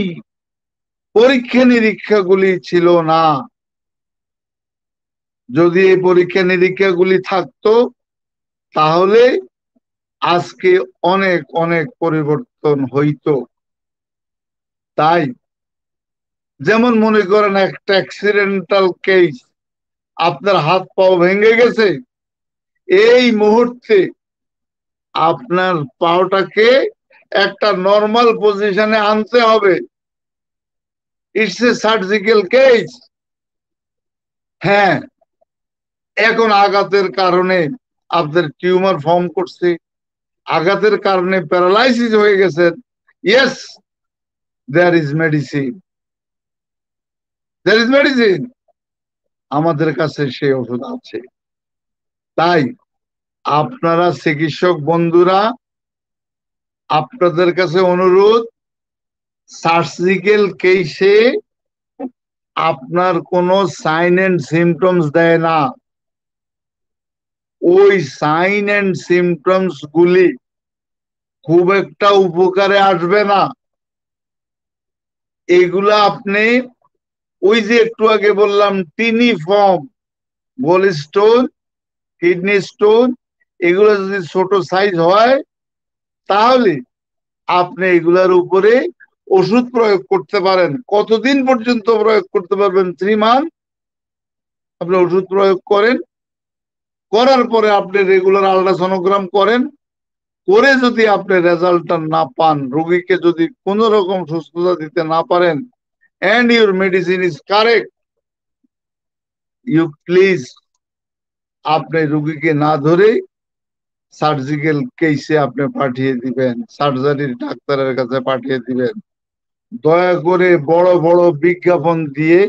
পরীক্ষা নিরীক্ষাগুলি ছিল না। যদি এই পরীক্ষা নিরীক্ষাগুলি থাকতো তাহলে আজকে অনেক অনেক পরিবর্তন হইতো। তাই যেমন মনে করেন একটা অ্যাক্সিডেন্টাল কেস, আপনার হাত পাও ভেঙে গেছে, এই মুহূর্তে আপনার পাওটাকে একটা নর্মাল পজিশনে আনতে হবে। It's a surgical case. হ্যাঁ, এখন আঘাতের কারণে আপনার টিউমার ফর্ম করছে, আঘাতের কারণে প্যারালাইসিস হয়ে গেছেন, yes, there is medicine, there is medicine. আমাদের কাছে সেই ওষুধ আছে। তাই আপনারা চিকিৎসক বন্ধুরা, আপনাদের কাছে অনুরোধ, সার্জিক্যাল কেসে আপনার কোনো সাইন এন্ড সিমটমস দেয় না। ওই সাইন এন্ড সিমটমস গুলি খুব একটা উপকারে আসবে না। এগুলা আপনি ওই যে একটু আগে বললাম টিনি ফর্ম, গোল স্টোন, কিডনি স্টোন, এগুলো যদি ছোট সাইজ হয় তাহলে আপনি এগুলার উপরে ওষুধ প্রয়োগ করতে পারেন। কতদিন পর্যন্ত প্রয়োগ করতে পারবেন? 3 মান্থ আপনি ওষুধ প্রয়োগ করেন, করার পরে আপনি রেগুলার আল্ট্রাসোনোগ্রাম করেন, করে যদি আপনি রেজাল্টটা না পান, রোগীকে যদি কোন রকম সুস্থতা দিতে না পারেন, and your medicine is correct, you please আপনি রোগীকে না ধরে সার্জিক্যাল কেসে আপনি পাঠিয়ে দিবেন, সার্জারির ডাক্তারের কাছে পাঠিয়ে দিবেন। দয়া করে বড় বড় বিজ্ঞাপন দিয়ে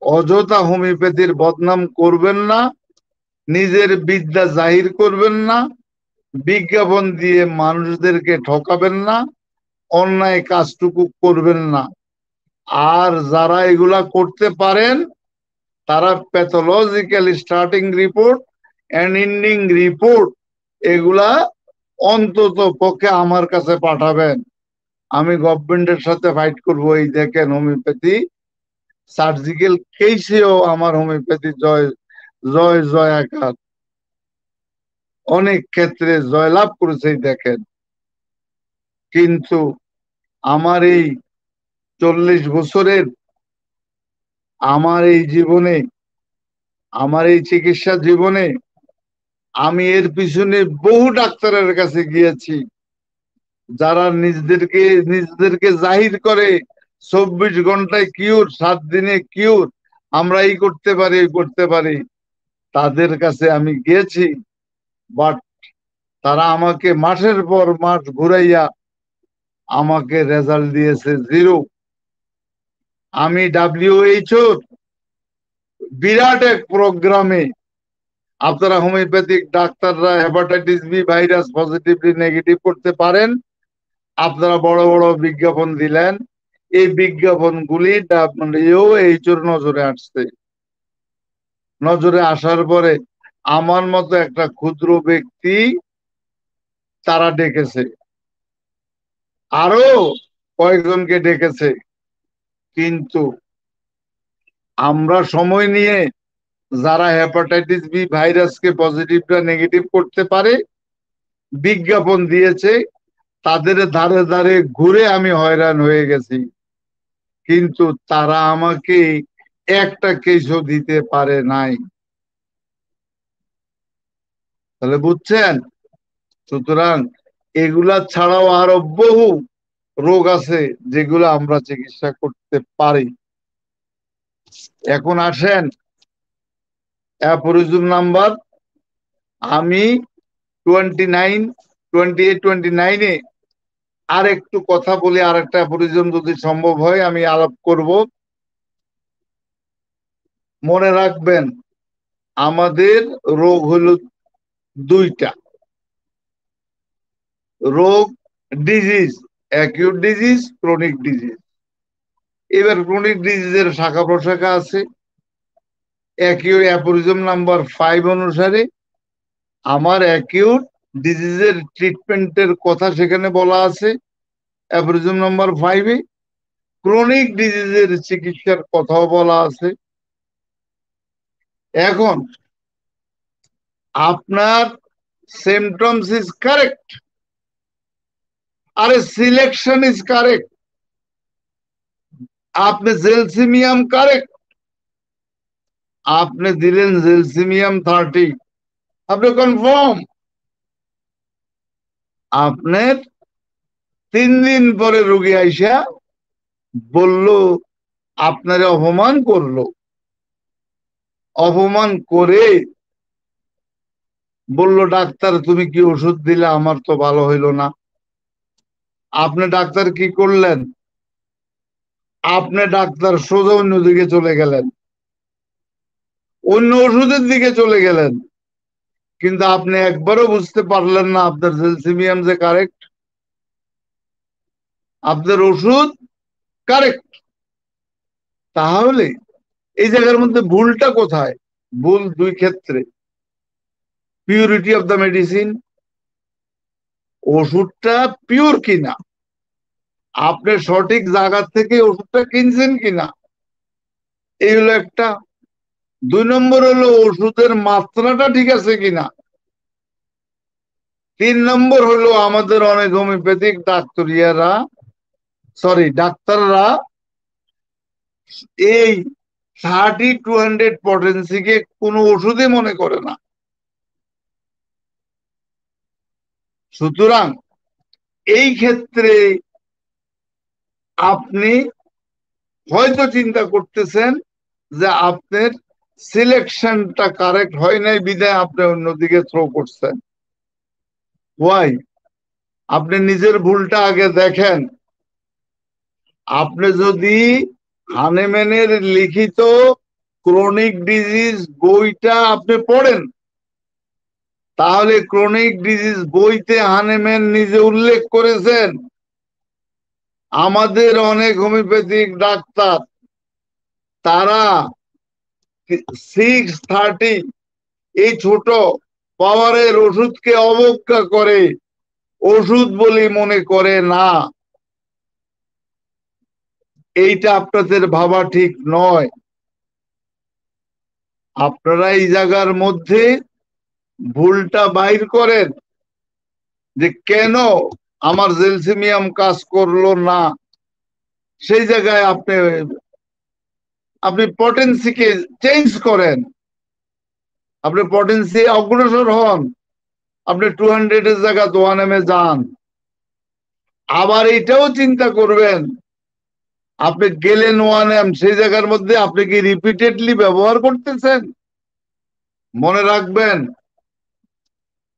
অযথা হোমিওপ্যাথির বদনাম করবেন না, নিজের বিদ্যা জাহির করবেন না, বিজ্ঞাপন দিয়ে মানুষদেরকে ঠকাবেন না, অন্যায় কাজটুকু করবেন না। আর যারা এগুলা করতে পারেন তারা pathological starting report and ending report এগুলা অন্তত পক্ষে আমার কাছে পাঠাবেন। আমি গভর্নমেন্টের সাথে ফাইট করব। এই দেখেন হোমিওপ্যাথি সার্জিক্যাল কেসেও আমার হোমিওপ্যাথি জয় জয় জয়াকার, অনেক ক্ষেত্রে জয়লাভ করেছে দেখেন। কিন্তু আমার এই 40 বছরের আমার এই জীবনে, আমার এই চিকিৎসা জীবনে আমি এর পিছনে বহু ডাক্তারের কাছে গিয়েছি যারা নিজেদেরকে জাহির করে 24 ঘন্টায় কিউর, 7 দিনে কিউর, আমরা এই করতে পারি এই করতে পারি। তাদের কাছে আমি গিয়েছি, বাট তারা আমাকে মাসের পর মাস ঘুরাইয়া আমাকে রেজাল্ট দিয়েছে 0। আমি WHO বিরাট এক প্রোগ্রামে, আপনারা হোমিওপ্যাথিক ডাক্তাররা hepatitis B virus positively negative করতে পারেন, আপনারা বড় বড় বিজ্ঞাপন দিলেন, এই বিজ্ঞাপনগুলি WHOর নজরে আসছে। নজরে আসার পরে আমার মতো একটা ক্ষুদ্র ব্যক্তি তারা ডেকেছে, আরো কয়েকজনকে ডেকেছে, কিন্তু আমরা সময় নিয়ে যারা হেপাটাইটিস বি ভাইরাসকে পজিটিভটা নেগেটিভ করতে পারে বিজ্ঞাপন দিয়েছে, তাদের ধারে ধারে ঘুরে আমি হয়রান হয়ে গেছি। কিন্তু তারা আমাকে একটা কেসও দিতে পারে নাই। তাহলে বুঝছেন? সুতরাং এগুলা ছাড়াও আরো বহু রোগ আছে যেগুলো আমরা চিকিৎসা করতে পারি। এখন আসেন অ্যাপরিজম নাম্বার, আমি 29, 28, 29-এ আর একটু কথা বলি, আর একটা অ্যাপরিজম যদি সম্ভব হয় আমি আলাপ করব। মনে রাখবেন আমাদের রোগ হলো দুইটা রোগ, disease, acute disease, chronic disease. এবার ক্রনিক ডিজিজের শাখা প্রশাখা আছে। অ্যাপরিজম নাম্বার 5 অনুসারে আমার অ্যাকিউট ডিজিজের ট্রিটমেন্টের কথা সেখানে বলা আছে অ্যাপরিজম নাম্বার 5-এ। ক্রনিক ডিজিজের চিকিৎসার কথাও বলা আছে। এখন আপনার সিমটমস ইজ কারেক্ট, আরে সিলেকশন ইজ কারেক্ট, আপনি জেলসিমিয়াম কারেক্ট, আপনি দিলেন জেলসিমিয়াম 30, আপনি কনফার্ম। আপনার 3 দিন পরে রোগী আইসা বলল আপনারে অপমান করলো, অপমান করে বলল ডাক্তার তুমি কি ওষুধ দিলে, আমার তো ভালো হইলো না। আপনি ডাক্তার কি করলেন? আপনি ডাক্তার সোজা অন্যদিকে চলে গেলেন, অন্য ওষুধের দিকে চলে গেলেন, কিন্তু আপনি একবারও বুঝতে পারলেন না আপনার জেলসিমিয়াম যে কারেক্ট, আপনার ওষুধ কারেক্ট। তাহলে এই জায়গার মধ্যে ভুলটা কোথায়? ভুল দুই ক্ষেত্রে। পিউরিটি অফ দ্য মেডিসিন, ওষুধটা পিওর কিনা, আপনি সঠিক জায়গা থেকে ওষুধটা কিনছেন কিনা, এই হলো একটা। 2 নম্বর হলো ওষুধের মাত্রাটা ঠিক আছে কিনা। 3 নম্বর হলো আমাদের অনেক হোমিওপ্যাথিক ডাক্তাররা এই 30-200 পটেন্সিকে কোনো ওষুধে মনে করে না। সুতরাং এই ক্ষেত্রে আপনি হয়তো চিন্তা করতেছেন যে আপনার সিলেকশনটা কারেক্ট হয় নাই, বিধায় আপনি অন্যদিকে থ্রো করছেন। ওয়াই? আপনি নিজের ভুলটা আগে দেখেন। আপনি যদি হানেম্যানের লিখিত ক্রনিক ডিজিজ বইটা আপনি পড়েন, তাহলে ক্রনিক ডিজিজ বইতে হানেম্যান নিজে উল্লেখ করেছেন আমাদের অনেক হোমিওপ্যাথিক ডাক্তার তারা 630 এই ছোট পাওয়ারের ওষুধকে অবজ্ঞা করে, ওষুধ বলে মনে করে না। এইটা আপনাদের ভাবা ঠিক নয়। আপনারা এই জায়গার মধ্যে ভুলটা বাইর করেন যে কেন আমার জেলসিমিয়াম কাজ করলো না। সেই জায়গায় আপনি পটেন্সিকে চেঞ্জ করেন, আপনি পটেন্সি অগ্রসর হন, আপনি 200 এর জায়গা 1 যান। আবার এটাও চিন্তা করবেন আপনি গেলেন 1 সেই জায়গার মধ্যে আপনি কি রিপিটেডলি ব্যবহার করতেছেন। মনে রাখবেন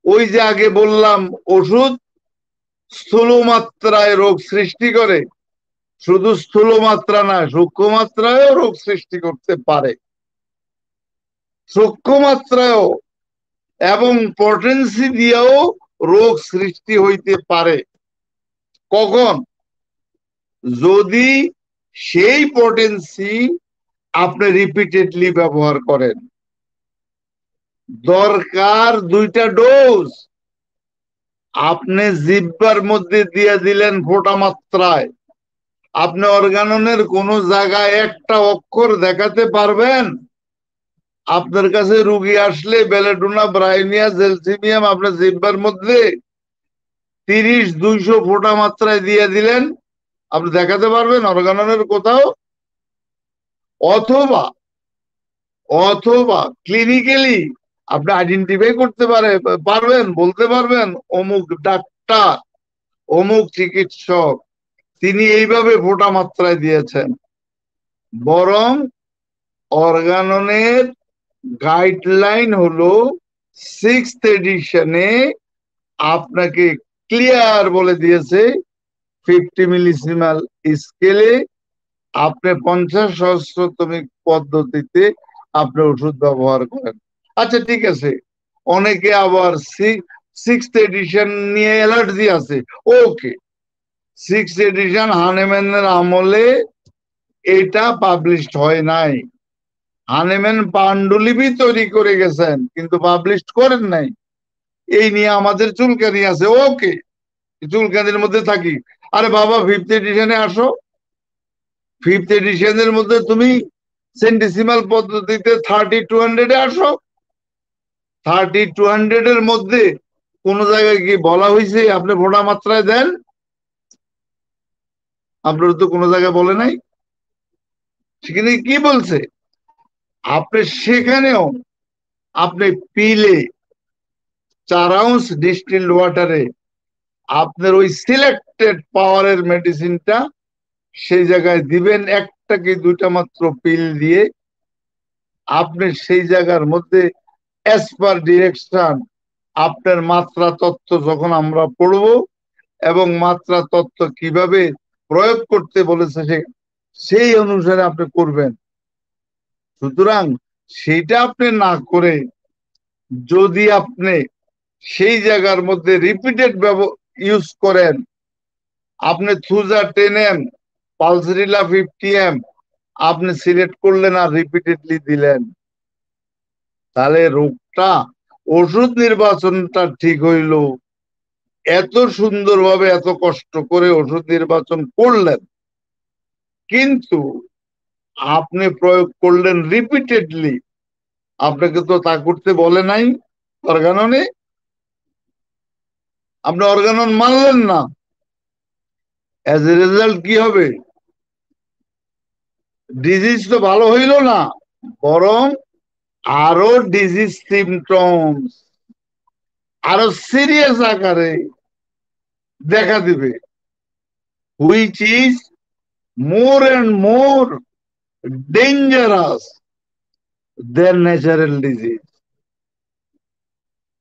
ওই যে আগে বললাম ওষুধ স্থূল মাত্রায় রোগ সৃষ্টি করে, শুধু স্থূল মাত্রা না সূক্ষ্ম মাত্রায়ও রোগ সৃষ্টি করতে পারে, সূক্ষ্ম মাত্রায়ও এবং পটেন্সি দিয়েও রোগ সৃষ্টি হইতে পারে। কখন? যদি সেই পটেন্সি আপনি রিপিটেডলি ব্যবহার করেন। দরকার 2টা ডোজ, আপনি জিহ্বার মধ্যে দিয়ে দিলেন ফোঁটা মাত্রায়, আপনি অর্গাননের কোন জায়গায় একটা অক্ষর দেখাতে পারবেন? আপনার কাছে রুগী আসলে বেলেডোনা, ব্রাইনিয়া, জেলসিমিয়াম আপনার জিহ্বার মধ্যে 30-200 ফোঁটা মাত্রায় দিয়ে দিলেন, আপনি দেখাতে পারবেন অর্গাননের কোথাও? অথবা অথবা ক্লিনিক্যালি আপনি আইডেন্টিফাই করতে পারবেন, বলতে পারবেন অমুক ডাক্তার, অমুক চিকিৎসক তিনি এইভাবে ফোঁটা মাত্রায় দিয়েছেন। বরং অর্গাননের গাইডলাইন হলো 6th এডিশনে আপনাকে ক্লিয়ার বলে দিয়েছে 50 মিলিসিমাল স্কেলে আপনি 50 সহস্রতমিক পদ্ধতিতে আপনি ওষুধ ব্যবহার করেন। আচ্ছা ঠিক আছে, অনেকে আবার 6th এডিশন নিয়ে অ্যালার্জি আছে, ওকে 6th এডিশন হানেম্যানের আমলে এটা পাবলিশড হয় নাই। হানেম্যান পাণ্ডুলিপি তৈরি করে গেছেন কিন্তু পাবলিশ করেন নাই। এই নিয়ে আমাদের চুলকানি আছে, ওকে চুলকানির মধ্যে থাকি। আরে বাবা 5th এডিশনে আসো, 5th এডিশনের মধ্যে তুমি সেন্টিসিমাল পদ্ধতিতে 30-200 আসো। 30-200 এর মধ্যে কোন জায়গায় কি বলা হয়েছে আপনি ফোঁটা মাত্রায় দেন? আপনার তো কোনো জায়গায় বলে নাই। সেখানে কি বলছে? আপনি সেখানেও আপনি পিলে 4 আউন্স ডিস্টিলড ওয়াটারে আপনার ওই সিলেক্টেড পাওয়ারের মেডিসিনটা সেই জায়গায় দিবেন, একটা কি দুইটা মাত্র পিল দিয়ে আপনি সেই জায়গার মধ্যে অ্যাজ পার ডিরেকশন আপনার মাত্রা তত্ত্ব যখন আমরা পড়ব এবং মাত্রা তত্ত্ব কিভাবে প্রয়োগ করতে বলেছে সেই অনুসারে আপনি করবেন। সুতরাং সেইটা আপনি না করে যদি আপনি সেই জায়গার মধ্যে রিপিটেড ইউজ করেন, আপনি থুজা 10 m পালসরিলা 50 m আপনি সিলেক্ট করলেন আর রিপিটেডলি দিলেন, তাহলে রোগটা ওষুধ নির্বাচনটা ঠিক হইল। এত সুন্দরভাবে এত কষ্ট করে ওষুধ নির্বাচন করলেন কিন্তু আপনি প্রয়োগ করলেন রিপিটেডলি, আপনাকে তো তা করতে বলে নাই অর্গাননে, আপনি অর্গানন মানলেন না। এজ এ রেজাল্ট কি হবে? ডিজিজ তো ভালো হইল না, বরং আরো ডিজিজ সিমটমস আরো সিরিয়াস আকারে দেখা দিবে, which is more and more dangerous than natural disease.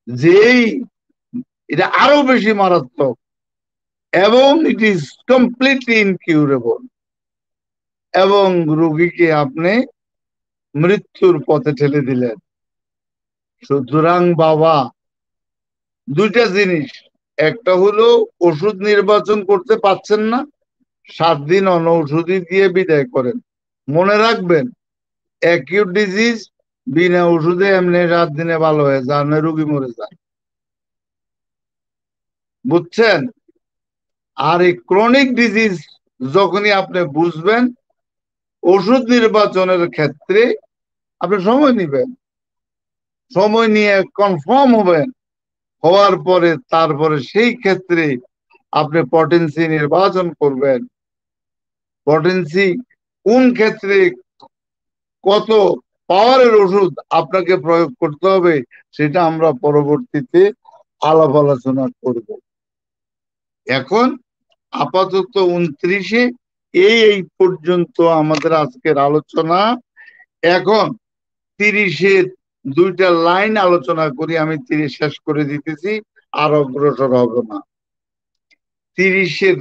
যেই এটা আরো বেশি মারাত্মক এবং ইট ইজ কমপ্লিটলি ইনকিউরেবল, এবং রোগীকে আপনি মৃত্যুর পথে ঠেলে দিলেন। সুতরাং বাবা দুইটা জিনিস, একটা হলো ওষুধ নির্বাচন করতে পাচ্ছেন না, 7 দিন অনৌষধি দিয়ে বিদায় করেন। মনে রাখবেন অ্যাকিউট ডিজিজ বিনা ওষুধে এমনি 7 দিনে ভালো হয়ে যায় না, রোগী মরে যায়, বুঝছেন? আর এই ক্রনিক ডিজিজ যখনই আপনি বুঝবেন ওষুধ নির্বাচনের ক্ষেত্রে আপনি সময় নিবেন, সময় নিয়ে কনফার্ম হবেন, হওয়ার পরে তারপরে সেই ক্ষেত্রে আপনি পটেন্সি নির্বাচন করবেন। পটেন্সি কোন ক্ষেত্রে কত পাওয়ারের ওষুধ আপনাকে প্রয়োগ করতে হবে সেটা আমরা পরবর্তীতে আলাপ আলোচনা করব। এখন আপাতত 29-এ এই পর্যন্ত আমাদের আজকের আলোচনা। এখন 30-এর দুইটা লাইন আলোচনা করি, আমি 30 শেষ করে দিতেছি, আর অগ্রসর হব না। 30-এর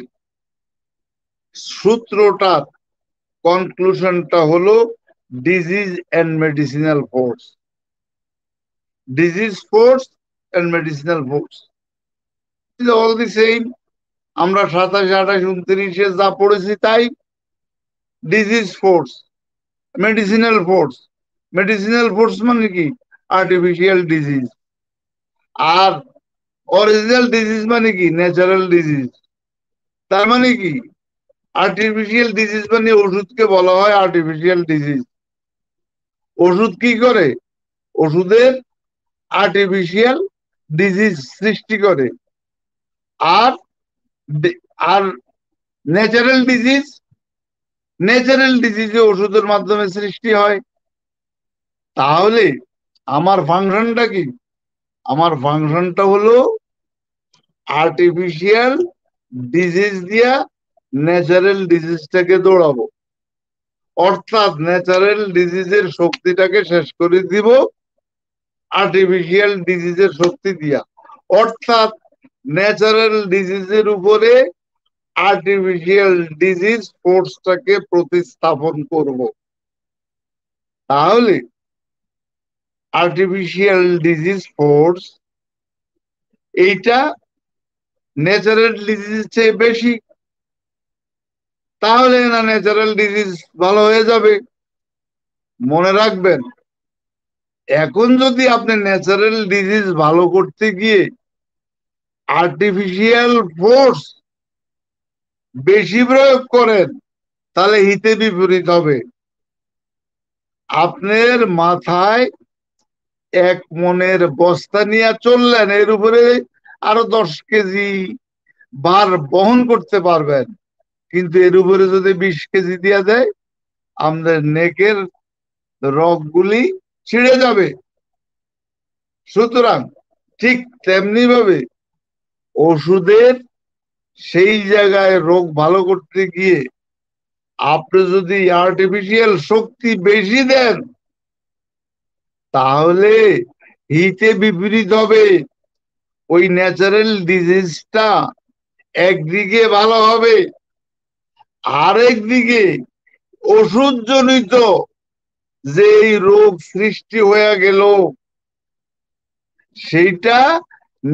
সূত্রটার কনক্লুশনটা হলো disease and medicinal force, disease force and medicinal force all the same. আমরা 27, 28, 29-এ যা পড়েছি তাই। Disease force, medicinal force, medicinal force মানে কি? Artificial disease. আর অরিজিনাল ডিজিজ মানে কি? Natural disease. তার মানে কি? আর্টিফিশিয়াল ডিজিজ মানে ওষুধকে বলা হয় আর্টিফিশিয়াল ডিজিজ। ওষুধ কি করে? ওষুধের আর্টিফিশিয়াল ডিজিজ সৃষ্টি করে। আর আর ন্যাচারাল ডিজিজ ন্যাচারাল ডিজিজে ওষুধের মাধ্যমে সৃষ্টি হয়। তাহলে আমার ফাংশনটা কি? আমার ফাংশনটা হলো আর্টিফিশিয়াল ডিজিজ দিয়া ন্যাচারাল ডিজিজটাকে দৌড়াবো, অর্থাৎ ন্যাচারাল ডিজিজের শক্তিটাকে শেষ করে দিব আর্টিফিশিয়াল ডিজিজের শক্তি দিয়া, অর্থাৎ ন্যাচারাল ডিজিজের উপরে আর্টিফিশিয়াল ডিজিজ ফোর্সটাকে প্রতিস্থাপন করব। তাহলে আর্টিফিশিয়াল ডিজিজ ফোর্স এইটা ন্যাচারাল ডিজিজ চেয়ে বেশি, তাহলে না ন্যাচারাল ডিজিজ ভালো হয়ে যাবে। মনে রাখবেন, এখন যদি আপনি ন্যাচারাল ডিজিজ ভালো করতে গিয়ে আর্টিফিশিয়াল ফোর্স বেশি প্রয়োগ করেন, তাহলে হিতে বিপরীত হবে। আপনার মাথায় 1 মনের বস্তা নিয়ে চললেন, এর উপরে আরো 10 কেজি বার বহন করতে পারবেন, কিন্তু এর উপরে যদি 20 কেজি দিয়ে দেয়, আমাদের নেকের রগগুলি ছিঁড়ে যাবে। সুতরাং ঠিক তেমনি ভাবে ওষুধের সেই জায়গায় রোগ ভালো করতে গিয়ে আপনি যদি আর্টিফিশিয়াল শক্তি বেশি দেন, তাহলে হিতে বিপরীত হবে। ওই ন্যাচারাল ডিজিজটা একদিকে ভালো হবে, আরেকদিকে ওষুধ জনিত যে এই রোগ সৃষ্টি হয়ে গেল, সেইটা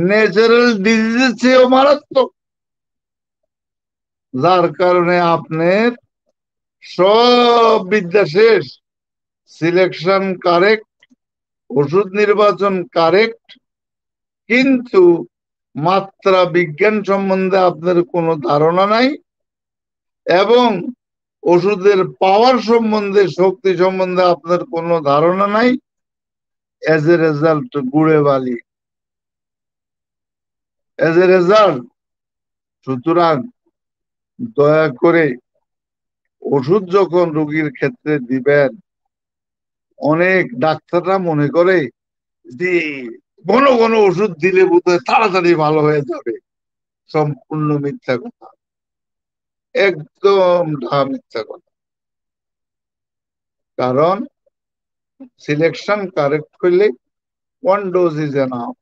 ন্যাচারাল ডিজিজের চেয়েও মারাত্মক। যার কারণে আপনার সব বিদ্যা শেষ, সিলেকশন কারেক্ট, ওষুধ নির্বাচন কারেক্ট, কিন্তু মাত্রা বিজ্ঞান সম্বন্ধে আপনার কোনো ধারণা নাই, এবং ওষুধের পাওয়ার সম্বন্ধে, শক্তি সম্বন্ধে আপনার কোনো ধারণা নাই। এজ এ রেজাল্ট গুড়ে বালি, এজ এ রেজাল্ট। সুতরাং দয়া করে ওষুধ যখন রোগীর ক্ষেত্রে দিবেন, অনেক ডাক্তাররা মনে করে যে ঘন ঘন ওষুধ দিলে বোধহয় তাড়াতাড়ি ভালো হয়ে যাবে। সম্পূর্ণ মিথ্যা কথা, একদম মিথ্যা কথা। কারণ সিলেকশন কারেক্ট করলে 1 dose is enough.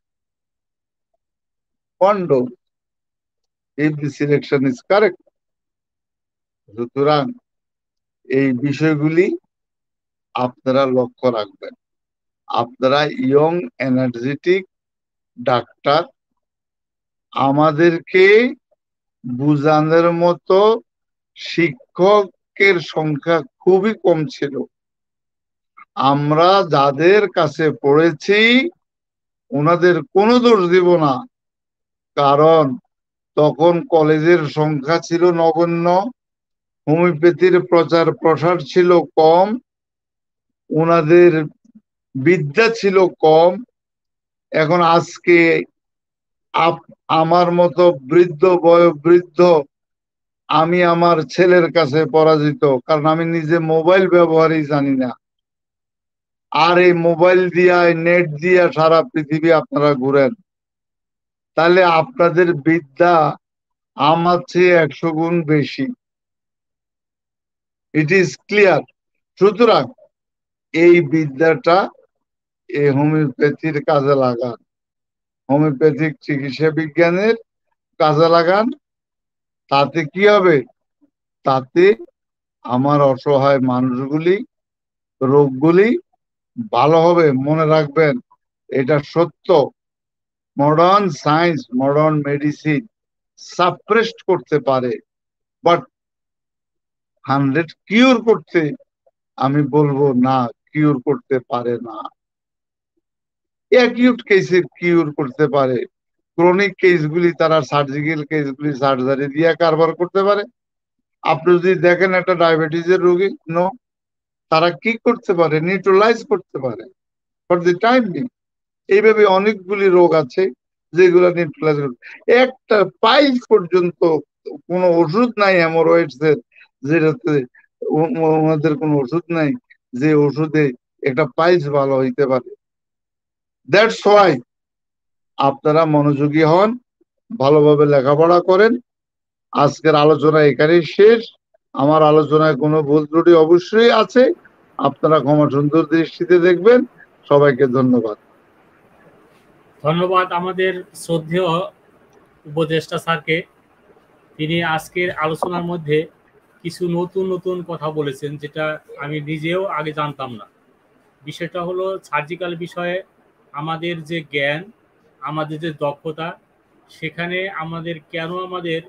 1 dose if the selection is correct. সুতরাং এই বিষয়গুলি আপনারা লক্ষ্য রাখবেন। আপনারা ইয়ং এনার্জেটিক ডাক্তার, আমাদেরকে বুঝানোর মতো শিক্ষকের সংখ্যা খুবই কম ছিল। আমরা যাদের কাছে পড়েছি ওনাদের কোনো দোষ দিব না, কারণ তখন কলেজের সংখ্যা ছিল নগণ্য, হোমিওপ্যাথির প্রচার প্রসার ছিল কম, ওনাদের বিদ্যা ছিল কম। এখন আজকে আমার মতো বৃদ্ধ বয়োবৃদ্ধ আমি আমার ছেলের কাছে পরাজিত, কারণ আমি নিজে মোবাইল ব্যবহারই জানি না। আর এই মোবাইল দিয়া, নেট দিয়া সারা পৃথিবী আপনারা ঘুরেন, তাহলে আপনাদের বিদ্যা আমার চেয়ে 100 গুণ বেশি। ইট ইজ ক্লিয়ার। সুতরাং এই বিদ্যাটা এই হোমিওপ্যাথির কাজে লাগান, হোমিওপ্যাথিক চিকিৎসা বিজ্ঞানের কাজে লাগান। তাতে কি হবে? তাতে আমার অসহায় মানুষগুলি, রোগগুলি ভালো হবে। মনে রাখবেন, এটা সত্য। মডার্ন সায়েন্স, মডার্ন মেডিসিন সাপ্রেস্ট করতে পারে, বাট 100 কিউর করতে আমি বলবো না, কিউর করতে পারে না। অ্যাকিউট কেসের কিউর করতে পারে, ক্রনিক কেসগুলি, তারা সার্জিক্যাল কেসগুলি সার্জারি দিয়ে কারবার করতে পারে। আপনি যদি দেখেন একটা ডায়াবেটিসের রোগী, নো, তারা কি করতে পারে? নিউট্রালাইজ করতে পারে ফর দি টাইম বিং। এইভাবে অনেকগুলি রোগ আছে যেগুলো নিউট্রালাইজ করতে, একটা পাইলস পর্যন্ত কোনো ওষুধ নাই হেমোরয়েডস এর যেটাতে ওনাদের কোনো ওষুধ নাই যে ওষুধে একটা পাইলস ভালো হইতে পারে। দ্যাটস ওয়াই আপনারা মনোযোগী হন, ভালোভাবে লেখাপড়া করেন। আজকের আলোচনা এখানেই শেষ। আমার আলোচনায় কোনো ভুল ত্রুটি অবশ্যই আছে, আপনারা ক্ষমা সুন্দর দৃষ্টিতে দেখবেন। সবাইকে ধন্যবাদ। ধন্যবাদ আমাদের শ্রদ্ধেয় উপদেষ্টা স্যারকে। তিনি আজকের আলোচনার মধ্যে কিছু নতুন নতুন কথা বলেছেন, যেটা আমি নিজেও আগে জানতাম না। বিষয়টা হলো সার্জিক্যাল বিষয়ে আমাদের যে জ্ঞান, আমাদের যে দক্ষতা, সেখানে আমাদের কেন আমাদের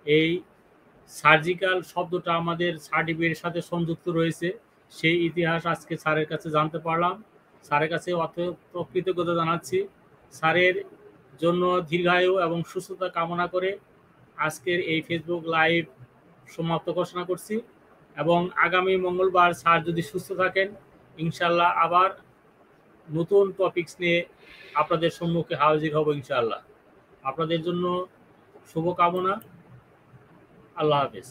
এই সার্জিক্যাল শব্দটা আমাদের সার্টিফিকেটের সাথে সংযুক্ত রয়েছে, সেই ইতিহাস আজকে স্যারের কাছে জানতে পারলাম। স্যারের কাছে কৃতজ্ঞতা জানাচ্ছি। স্যারের জন্য দীর্ঘায়ু এবং সুস্থতা কামনা করে আজকের এই ফেসবুক লাইভ সমাপ্ত ঘোষণা করছি। এবং আগামী মঙ্গলবার স্যার যদি সুস্থ থাকেন, ইনশাল্লাহ আবার নতুন টপিকস নিয়ে আপনাদের সম্মুখে হাজির হব ইনশাআল্লাহ। আপনাদের জন্য শুভকামনা। আল্লাহ হাফেজ।